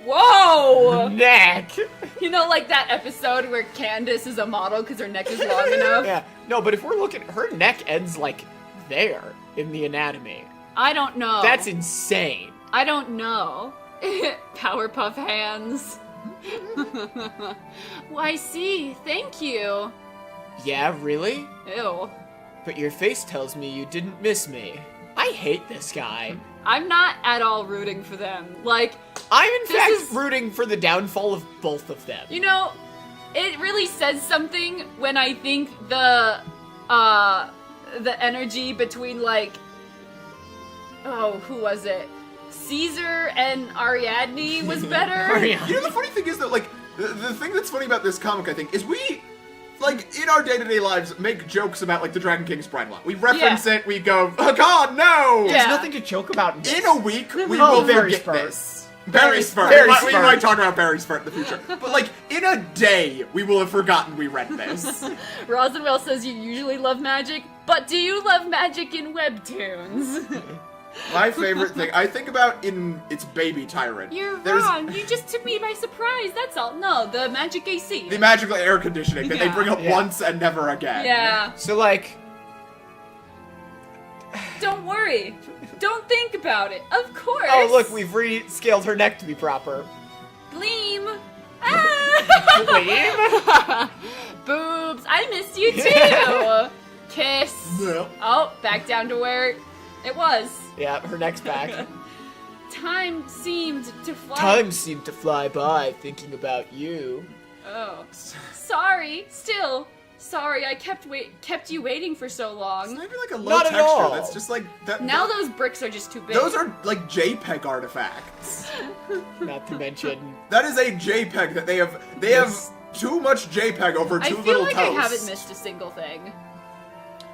Whoa! Neck. You know, like that episode where Candace is a model because her neck is long enough? Yeah. No, but if we're looking, her neck ends like there in the anatomy. I don't know. That's insane. I don't know. Powerpuff hands. Why, see, thank you. Yeah, really? Ew. But your face tells me you didn't miss me. I hate this guy. I'm not at all rooting for them. Like, I'm in This fact is- rooting for the downfall of both of them. you know, it really says something when I think the energy between, like, oh, who was it? Caesar and Ariadne was better. You know, the funny thing is that, like, the thing that's funny about this comic, I think, is we, like, in our day-to-day lives, make jokes about, like, the Dragon King's Pride lot. We reference it, we go, oh god, no! Yeah. There's nothing to joke about in this. In a week, we Oh, will Barry forget Spurt. this. Barry Spurt. Barry We Spurt. might talk about Barry Spurt in the future. But, like, in a day, we will have forgotten we read this. Roswell says you usually love magic, but do you love magic in webtoons? My favorite thing, I think about in its baby tyrant. You're There's wrong. You just took me by surprise. That's all. No, the magic AC. the magical air conditioning that they Yeah. bring up Yeah. once and never again. Yeah. So, like, Don't worry. Don't think about it. Of course. oh, look, we've rescaled her neck to be proper. Gleam. Ah! Boobs. I missed you too. Kiss. No. Oh, back down to where it was. Yeah, her neck's back. Time seemed to fly. Time seemed to fly by thinking about you. Oh. Sorry. Still. Sorry, I kept you waiting for so It's long. not even like a low Not at texture. all. That's just like that. Now those bricks are just too big. Those are like JPEG artifacts. Not to mention, That is a JPEG that they have. They Yes. have too much JPEG over I two feel little like toasts. I haven't missed a single thing.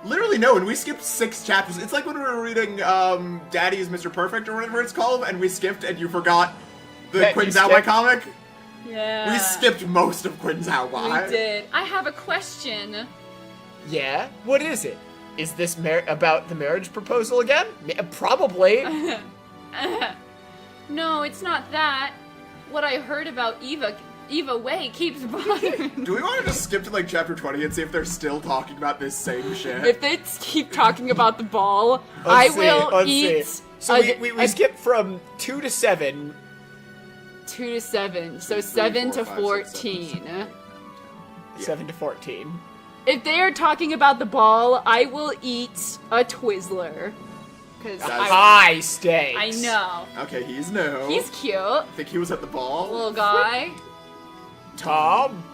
Literally no, and we skipped 6 chapters. It's like when we were reading Daddy's Mr. Perfect or whatever it's called, and we skipped and you forgot the That Quinn you Zawai skipped? comic. Yeah. We skipped most of Quinn Zawai. We did. I have a question. yeah? What is it? Is this about the marriage proposal again? Probably. No, it's not that. What I heard about Eva Way keeps bothering. Do we want to just skip to like chapter 20 and see if they're still talking about this same shit? If they keep talking about the ball, Let's see, will let's eat. see. So we skipped from 2 to 7. 2 to 7, so 3, 7 4, to 5, 6, 14. 7 to 14. If they are talking about the ball, I will eat a Twizzler. Because That's- High stakes. I know. Okay, he's new. He's cute. I think he was at the ball. Little guy. Tom.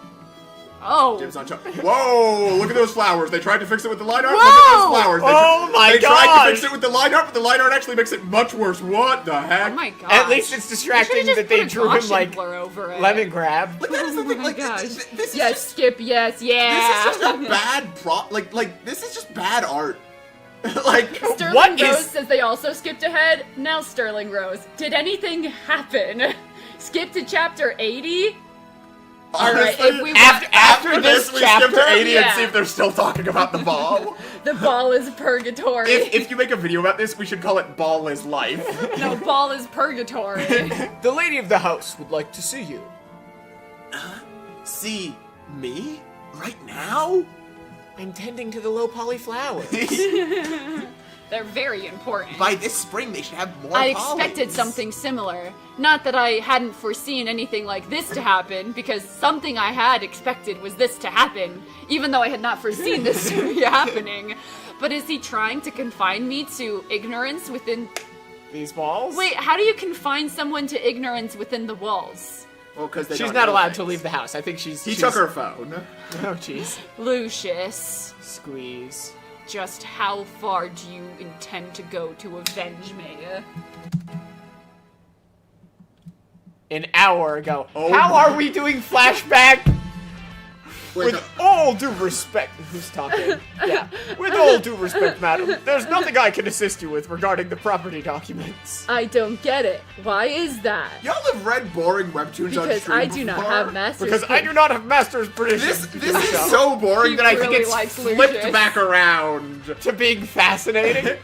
Oh. Dibs on Whoa! Look at those flowers. They tried to fix it with the line art. Whoa! Look at those flowers. Oh my They tried gosh! to fix it with the line art, but the line art actually makes it much worse. What the heck? Oh my god. At least it's distracting that they drew him like over it. lemon grab. Like that is the Oh thing. my Like gosh. this is Yes, just Skip, yes, yeah. this is just a bad like this is just bad art. Like Sterling What Rose is- says they also skipped ahead. Now Sterling Rose, did anything happen? Skip to chapter 80? Alright, honestly, if we after this this, we skip chapter, to 80 and yeah. see if they're still talking about the ball. the ball is purgatory. if you make a video about this, we should call it "Ball is Life." No, ball is purgatory. The lady of the house would like to see you. See me right now? I'm tending to the low poly flowers. They're very important. By this spring, they should have more. I expected something similar. Not that I hadn't foreseen anything like this to happen, because something I had expected was this to happen, even though I had not foreseen this to be happening. But is he trying to confine me to ignorance within... These balls? Wait, how do you confine someone to ignorance within the walls? Well, because She's not allowed to leave the house. I think He she's... took her phone. Oh, jeez. Lucius. Squeeze. just how far do you intend to go to avenge me? An hour ago. Oh How my- are we doing flashback? Wait, With all due respect, who's talking? Yeah. With all due respect, madam, there's nothing I can assist you with regarding the property documents. I don't get it. Why is that? y'all have read boring webtoons on Because stream I do not before? have master's. Because I do not have master's permission. This is so boring He that I think really it's likes flipped Lucius. back around. to being fascinating.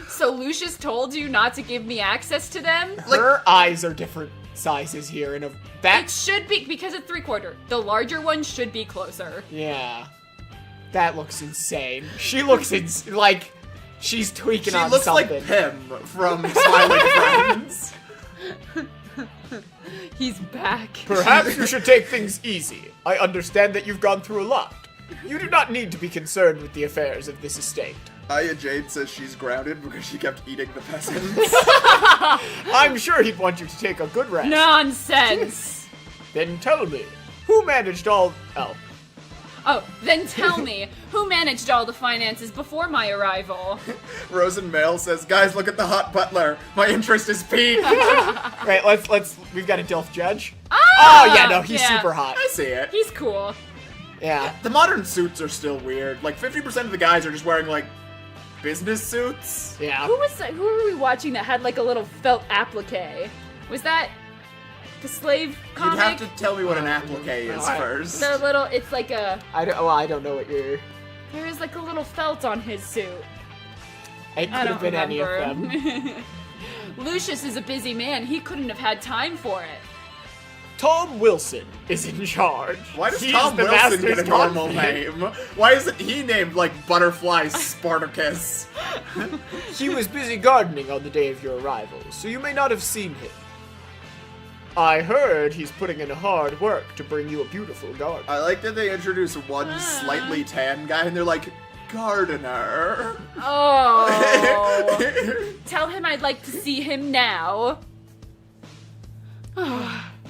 So Lucius told you not to give me access to them? Her eyes are different sizes here, and It that. should be, because it's 3/4. The larger one should be closer. Yeah. That looks insane. She looks like she's tweaking She on looks something. like Pim from Smiling Friends. He's back. Perhaps you should take things easy. I understand that you've gone through a lot. You do not need to be concerned with the affairs of this estate. Aya Jade says she's grounded because she kept eating the peasants. I'm sure he'd want you to take a good rest. Nonsense. Then tell me, who managed all... Oh. Oh, then tell me, who managed all the finances before my arrival? Rosen Mail says, guys, look at the hot butler. My interest is peaked. Right, let's... We've got a DILF judge. Ah! Oh, yeah, no, he's Yeah. super hot. I see it. He's cool. Yeah. The modern suits are still weird. Like, 50% of the guys are just wearing, like, business suits. Yeah. Who were we watching that had like a little felt applique? Was that the slave comic? You'd have to tell me what an applique is I- first. The little, it's like a, I don't know what you're... there is like a little felt on his suit. It could I have don't been remember. any of them. Lucius is a busy man. He couldn't have had time for it. Tom Wilson is in charge. Why does He's Tom the Wilson get master's a normal confidant. name? Why isn't he named, like, Butterfly Spartacus? He was busy gardening on the day of your arrival, so you may not have seen him. I heard he's putting in hard work to bring you a beautiful garden. I like that they introduce one slightly tan guy and they're like, gardener. Oh. Tell him I'd like to see him now.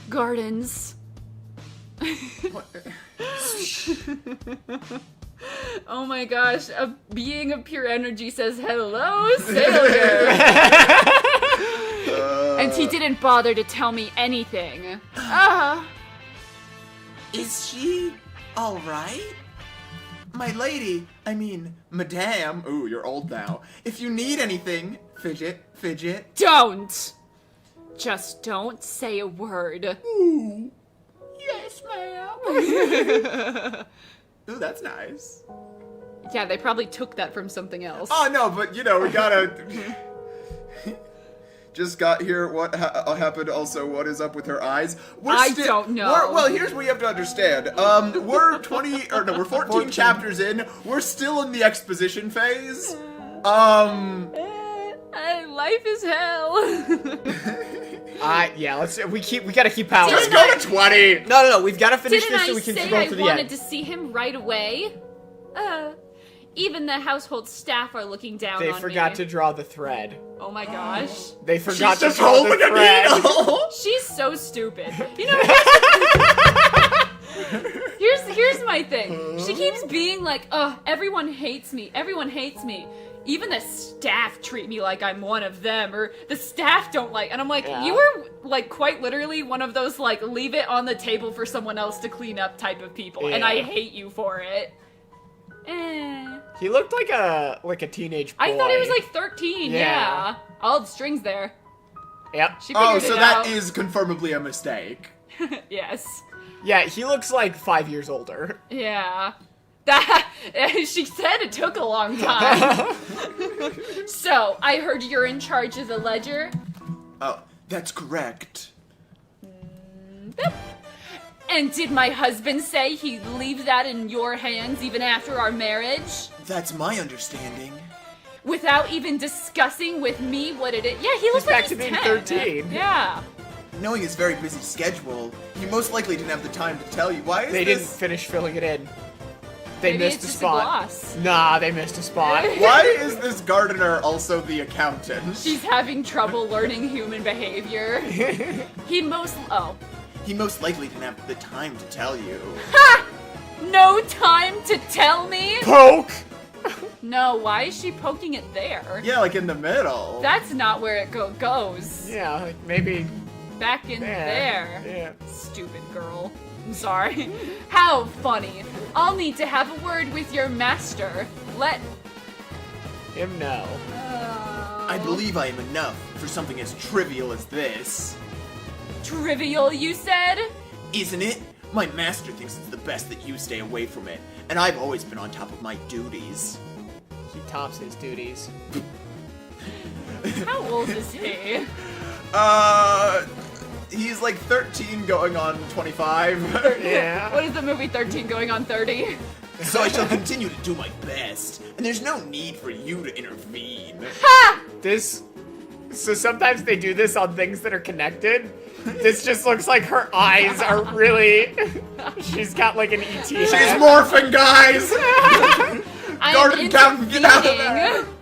Gardens. Oh my gosh, a being of pure energy says, hello, sailor. And he didn't bother to tell me anything. Is she alright? My lady, I mean, madame. Ooh, you're old now. If you need anything, fidget. Don't! Just don't say a word. Ooh. Yes, ma'am. Ooh, that's nice. Yeah, they probably took that from something else. Oh, no, but, you know, we gotta... Just got here. What happened? Also, what is up with her eyes? I don't know. Well, here's what you have to understand. We're 14 chapters in. We're still in the exposition phase. Life is hell. Yeah, we gotta keep powering. Let's go to 20. No, we've gotta finish Didn't this so I we can say go I to the wanted end. to see him right away? Even the household staff are looking down They on forgot me. to draw the thread. Oh my gosh. They forgot She's to just draw the holding a thread. needle. She's so stupid. You know, here's my thing. She keeps being like, oh, everyone hates me. Everyone hates me. Even the staff treat me like I'm one of them, or the staff don't like, and I'm like, Yeah. you were like quite literally one of those like leave it on the table for someone else to clean up type of people, and I Yeah. hate you for it. He looked like a teenage boy. I thought he was like 13, Yeah. yeah. All the strings there. Yep. She figured Oh, it so out. that is confirmably a mistake. Yes. Yeah, he looks like 5 years older. Yeah. That she said it took a long time. So, I heard you're in charge of the ledger. Oh, that's correct. And did my husband say he'd leave that in your hands even after our marriage? That's my understanding. Without even discussing with me what it is? Yeah, he looks He's like back to he's being 10. 13. Yeah. Knowing his very busy schedule, he most likely didn't have the time to tell you. Why is They this? didn't finish filling it in. They Maybe missed it's a just a spot. gloss. Nah, they missed a spot. Why is this gardener also the accountant? She's having trouble learning human behavior. He most likely didn't have the time to tell you. no time to tell me? Poke! No, why is she poking it there? Yeah, like in the middle. That's not where it goes. Yeah, like maybe Back in there. Yeah. Stupid girl. I'm sorry. How funny. I'll need to have a word with your master. Let Him know. I believe I am enough for something as trivial as this. Trivial, you said? Isn't it? My master thinks it's the best that you stay away from it, and I've always been on top of my duties. He tops his duties. How old is he? He's like 13 going on 25. Yeah. What is the movie 13 going on 30? So I shall continue to do my best, and there's no need for you to intervene. Ha! So sometimes they do this on things that are connected. This just looks like her eyes are really... She's got like an ET She's head. morphing, guys! I'm Garden Captain, get out of there! intervening.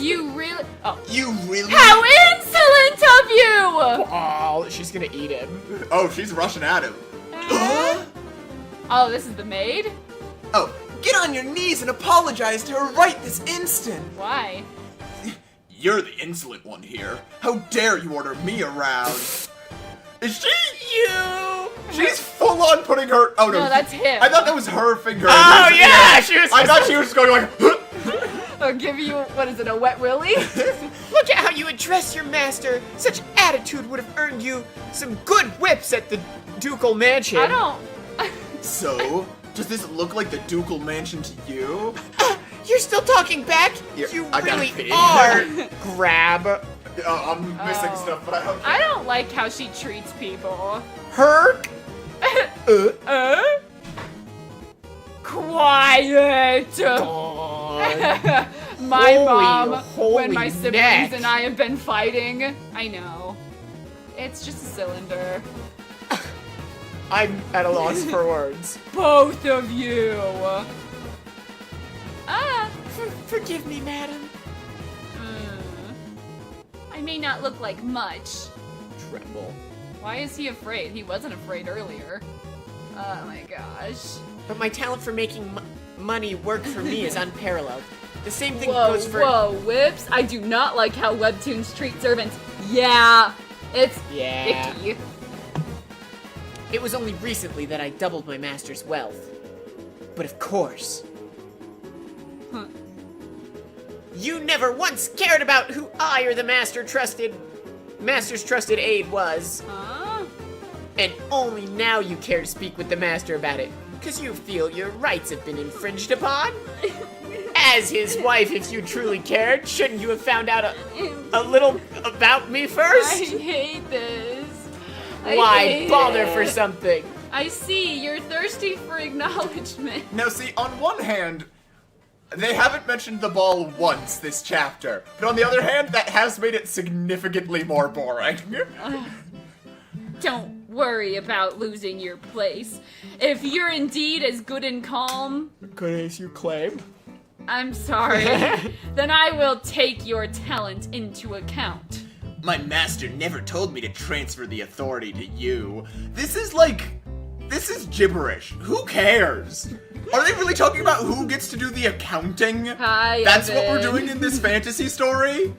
You really... Oh. You really? How insolent of you! Oh, she's gonna eat him. Oh, she's rushing at him. Oh, this is the maid? Oh, get on your knees and apologize to her right this instant. Why? You're the insolent one here. How dare you order me around? Is she you? She's full on putting her. Oh no, No, that's him. I thought that was her finger. Oh yeah, she was. I thought she was just going like. I'll give you, what is it, a wet willy? Look at how you address your master. Such attitude would have earned you some good whips at the ducal mansion. I don't... So, does this look like the ducal mansion to you? You're still talking back? Here, You I gotta really pee. are. Grab. I'm missing stuff, but I hope. I don't like how she treats people. Herc. Quiet! God. My Holy, mom, when holy my siblings neck. and I have been fighting. I know. It's just a cylinder. I'm at a loss for words. Both of you! Ah! Forgive me, madam. I may not look like much. Tremble. Why is he afraid? He wasn't afraid earlier. Oh my gosh. But my talent for making money work for me is unparalleled. The same thing Whoa, goes for... whoa, Whips. I do not like how Webtoons treat servants. Yeah, it's Yeah. icky. It was only recently that I doubled my master's wealth. But of course... You never once cared about who I or the master's trusted aide was. Huh? And only now you care to speak with the master about it, because you feel your rights have been infringed upon? As his wife, if you truly cared, shouldn't you have found out a little about me I first? hate this. I Why hate bother it. for something? I see, you're thirsty for acknowledgement. Now, see, on one hand, they haven't mentioned the ball once this chapter, but on the other hand, that has made it significantly more boring. Don't worry about losing your place. If you're indeed as good and calm, Good as you claim. I'm sorry, then I will take your talent into account. My master never told me to transfer the authority to you. This is gibberish. Who cares? Are they really talking about who gets to do the accounting? Hi, That's what we're Evan. doing in this fantasy story?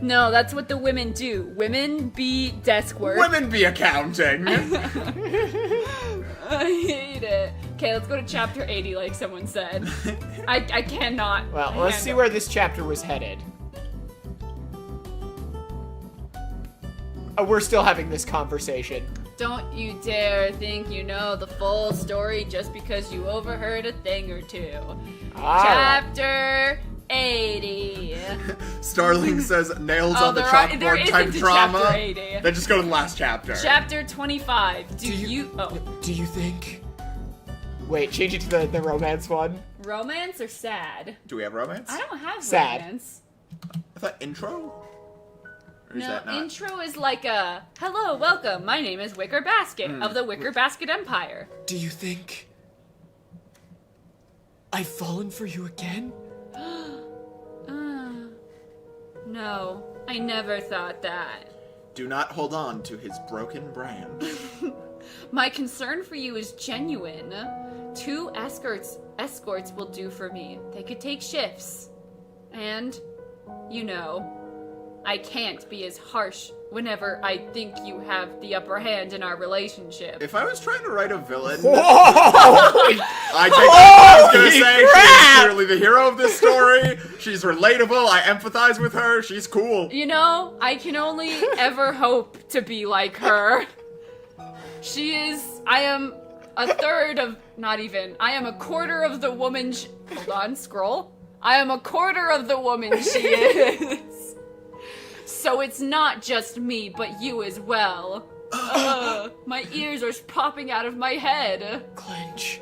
No, that's what the women do. Women be desk work. Women be accounting. I hate it. Okay, let's go to chapter 80 like someone said. I cannot. Well, let's see handle- where this chapter was headed. We're still having this conversation. Don't you dare think you know the full story just because you overheard a thing or two. Chapter 80. Starling says nails Oh, on the there chalkboard type isn't a drama. chapter 80. Then just go to the last chapter. Chapter 25. Do you... Oh. Do you think? Wait, change it to the romance one. Romance or sad? Do we have romance? I don't have Sad. romance. I thought intro? Or is No, that not? intro is like a, hello, welcome, my name is Wicker Basket of the Wicker Basket Empire. Do you think I've fallen for you again? No, I never thought that. Do not hold on to his broken brand. My concern for you is genuine. 2 escorts will do for me. They could take shifts. And, you know, I can't be as harsh whenever I think you have the upper hand in our relationship. If I was trying to write a villain, Whoa! I was gonna say crap! she's clearly the hero of this story. She's relatable. I empathize with her. She's cool. You know, I can only ever hope to be like her. I am a third of, not even, I am a quarter of the woman hold on, scroll. I am a quarter of the woman she is. So it's not just me, but you as well. My ears are popping out of my head. Clench.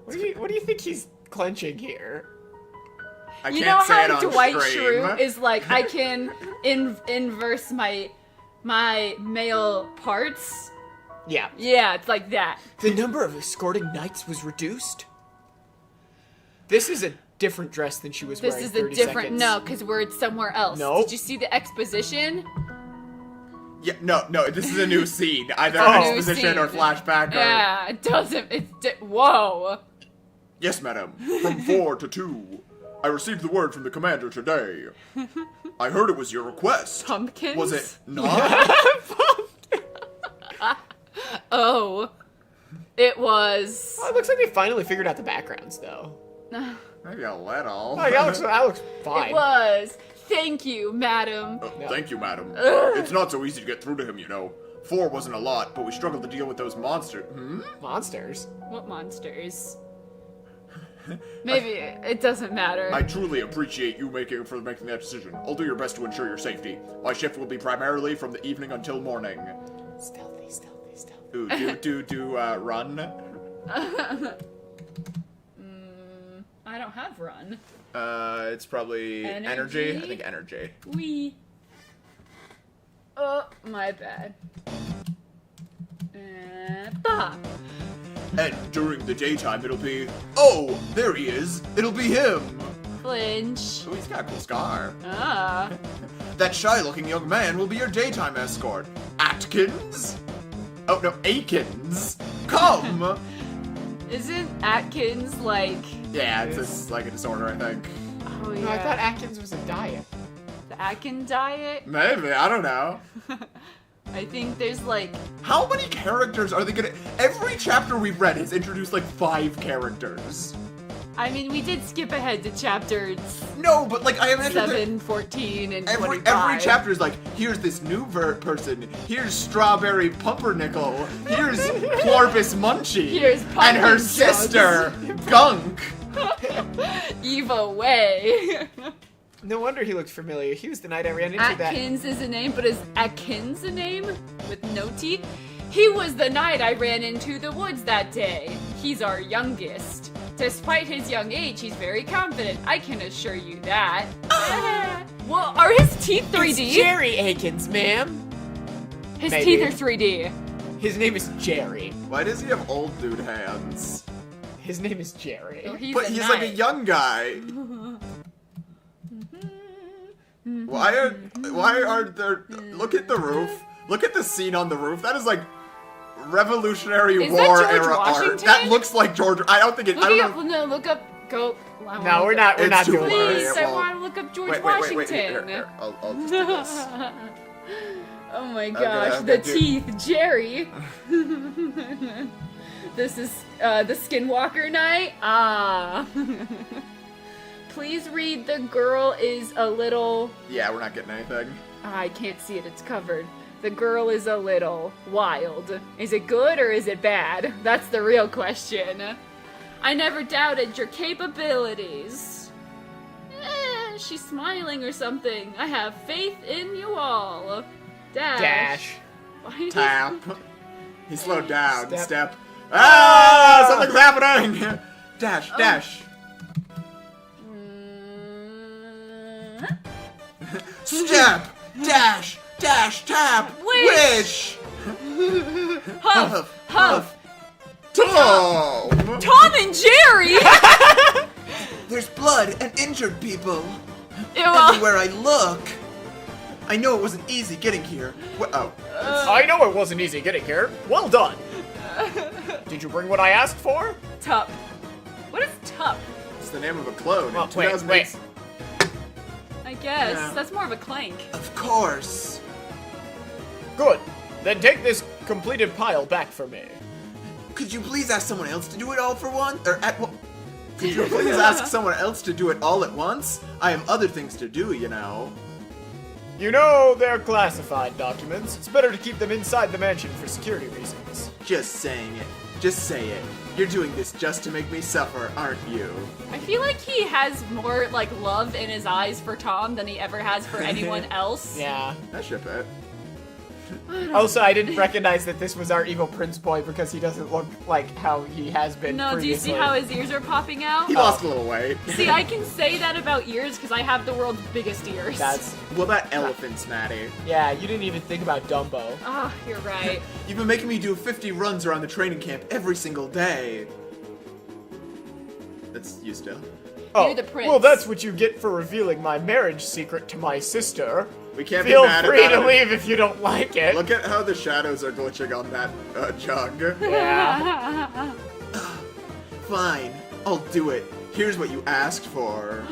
What do you think he's clenching here? I You can't know say it how on Dwight stream. Schrute is like, I can inverse my male parts? Yeah. Yeah, it's like that. The number of escorting knights was reduced? This is a different dress than she was This wearing is a 30 different, seconds. no, because we're somewhere else. No. Did you see the exposition? Yeah, no, this is a new scene. Either Oh. exposition New or scene. flashback or... Yeah, it doesn't, whoa. Yes, madam. From 4 to 2. I received the word from the commander today. I heard it was your request. Pumpkins? Was it not? Oh. It was. Well, it looks like they finally figured out the backgrounds, though. Maybe a little. Oh, that looks fine. It was. Thank you, madam. Thank you, madam. It's not so easy to get through to him, you know. 4 wasn't a lot, but we struggled to deal with those monsters. Monsters. What monsters? Maybe it doesn't matter. I truly appreciate you making that decision. I'll do your best to ensure your safety. My shift will be primarily from the evening until morning. Stealthy. Ooh, run? I don't have run. It's probably energy. I think energy. Wee. Oh, my bad. Bop. And during the daytime, it'll be... Oh, there he is. It'll be him. Flinch. Oh, he's got a cool scar. Ah. That shy-looking young man will be your daytime escort. Atkins? Oh, no, Akins. Come! Isn't Atkins like... Yeah, it's like a disorder, I think. Oh, yeah. No, I thought Atkins was a diet. The Atkin diet? Maybe, I don't know. I think there's like... How many characters are they gonna... Every chapter we've read has introduced like 5 characters. I mean, we did skip ahead to chapters No, but like I imagine that 7, 14, and every 25. chapter is like, here's this new person, here's Strawberry Pumpernickel, here's Plorpus Munchie, Here's and her Pumpkin sister, Gunk. Eva Way. No wonder he looked familiar. He was the night I ran into that. Atkins is a name, but is Atkins a name? With no T? He was the knight I ran into the woods that day. He's our youngest. Despite his young age, he's very confident. I can assure you that. Well, are his teeth 3D? It's Jerry Akins, ma'am. His Maybe. teeth are 3D. His name is Jerry. Why does he have old dude hands? His name is Jerry. So he's But a he's knight. like a young guy. Why are there... Look at the roof. Look at the scene on the roof. That is like Revolutionary Is that War George era art. Washington? That looks like George... I don't think it... I Look don't up, know. no, look up, go. No, we're not It's too doing blurry. Please, this. I Well, want to look up George Wait, Washington. here. I'll just do this. Oh my gosh, okay, the dude. teeth, Jerry. This is the Skinwalker Knight. Ah. Please read The Girl is a Little... Yeah, we're not getting anything. I can't see it, it's covered. The girl is a little wild. Is it good or is it bad? That's the real question. I never doubted your capabilities. She's smiling or something. I have faith in you all. Dash. Why did Tap. He slowed down. Step. Step. Ah! Something's happening! Dash, dash. Step! Dash! Dash! Tap! Wish. Wish! Huff! Huff! Tom! Tom and Jerry! There's blood and injured people. Ew, Everywhere I look. I know it wasn't easy getting here. Oh. I know it wasn't easy getting here. Well done. Did you bring what I asked for? Tup? What is Tup? It's the name of a clone. Well, in 2008. I guess. Yeah. That's more of a clank. Of course. Good. Then take this completed pile back for me. Could you please ask someone else to do it all for one? Could you please ask someone else to do it all at once? I have other things to do, you know. You know, they're classified documents. It's better to keep them inside the mansion for security reasons. Just saying it. Just say it. You're doing this just to make me suffer, aren't you? I feel like he has more, like, love in his eyes for Tom than he ever has for anyone else. Yeah. I ship it. Also, I didn't recognize that this was our evil Prince Boy because he doesn't look like how he has been No, do you previously. see how his ears are popping out? He lost a little weight. See, I can say that about ears because I have the world's biggest ears. That's... What about elephants, Maddie? Yeah, you didn't even think about Dumbo. Ah, you're right. You've been making me do 50 runs around the training camp every single day. That's you still. You're the prince. Well, that's what you get for revealing my marriage secret to my sister. We can't Feel be mad free about to it. leave if you don't like it. Look at how the shadows are glitching on that jug. Yeah. Fine, I'll do it. Here's what you asked for.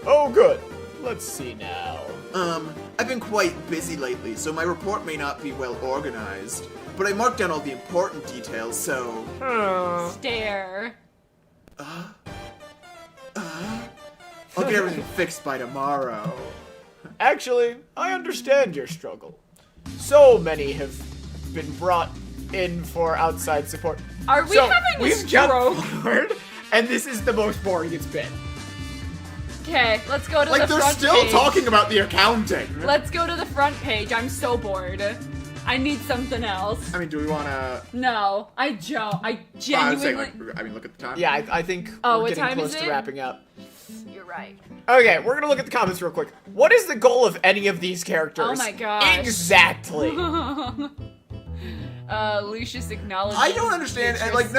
Oh, good. Let's see now. I've been quite busy lately, so my report may not be well organized. But I marked down all the important details, so... Stare. I'll get everything fixed by tomorrow. Actually, I understand your struggle. So many have been brought in for outside support. Are we So, having a we've jumped stroke? forward, and this is the most boring it's been. Okay, let's go to Like, the they're front still page. talking about the accounting. Let's go to the front page. I'm so bored. I need something else. I mean, do we want to... No, I don't. I I would genuinely. say, like, look at the time. Yeah, I think Oh, we're what getting time close is to it? wrapping up. You're right. Okay, we're gonna look at the comments real quick. What is the goal of any of these characters? Oh my gosh. Exactly. Lucius acknowledges. I don't understand, and like,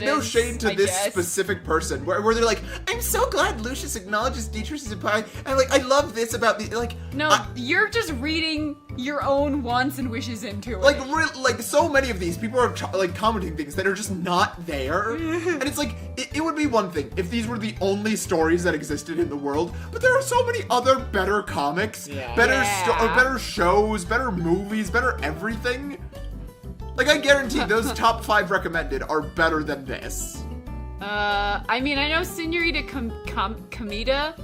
no shade to I this guess. specific person, where they're like, I'm so glad Lucius acknowledges Deatrice's opinion, and like, I love this about the, like, No, you're just reading your own wants and wishes into it. like so many of these people are like commenting things that are just not there, and it's like, it would be one thing if these were the only stories that existed in the world, but there are so many other better comics, Yeah. better shows, better movies, better everything. Like, I guarantee those top 5 recommended are better than this. I mean, I know Senorita Kamita.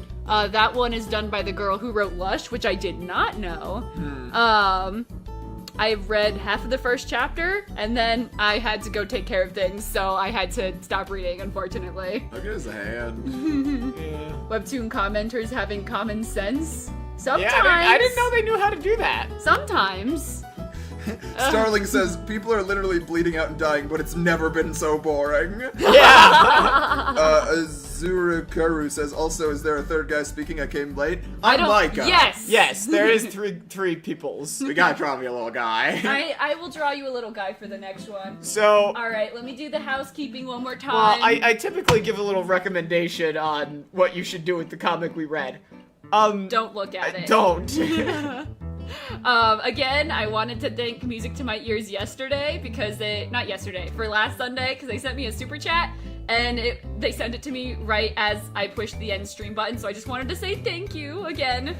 That one is done by the girl who wrote Lush, which I did not know. I read half of the first chapter, and then I had to go take care of things, so I had to stop reading, unfortunately. Look at his hand. Yeah. Webtoon commenters having common sense. Sometimes. Yeah, I didn't know they knew how to do that. Sometimes. Starling says, people are literally bleeding out and dying, but it's never been so boring. Yeah. Azurakaru says, also, is there a third guy speaking? I came late. I'm Micah. Yes. Yes, there is three peoples. We gotta draw me a little guy. I will draw you a little guy for the next one. So, All right, let me do the housekeeping one more time. well, I typically give a little recommendation on what you should do with the comic we read. Don't look at it. Don't. Again, I wanted to thank Music to My Ears yesterday because for last Sunday, because they sent me a super chat and they sent it to me right as I pushed the end stream button. So I just wanted to say thank you again.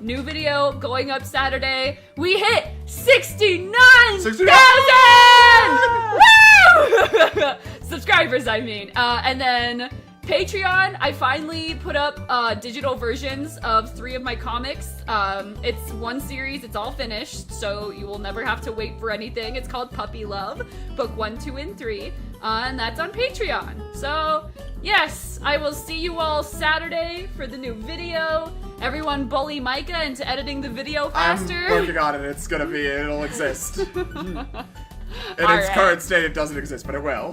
New video going up Saturday. We hit 69,000! Woo! Subscribers, I mean. And then Patreon, I finally put up digital versions of 3 of my comics. It's one series, it's all finished, so you will never have to wait for anything. It's called Puppy Love, book 1, 2, and 3, and that's on Patreon. So, yes, I will see you all Saturday for the new video. Everyone bully Micah into editing the video faster. I'm working on it. It'll exist. In its Alright. current state, it doesn't exist, but it will.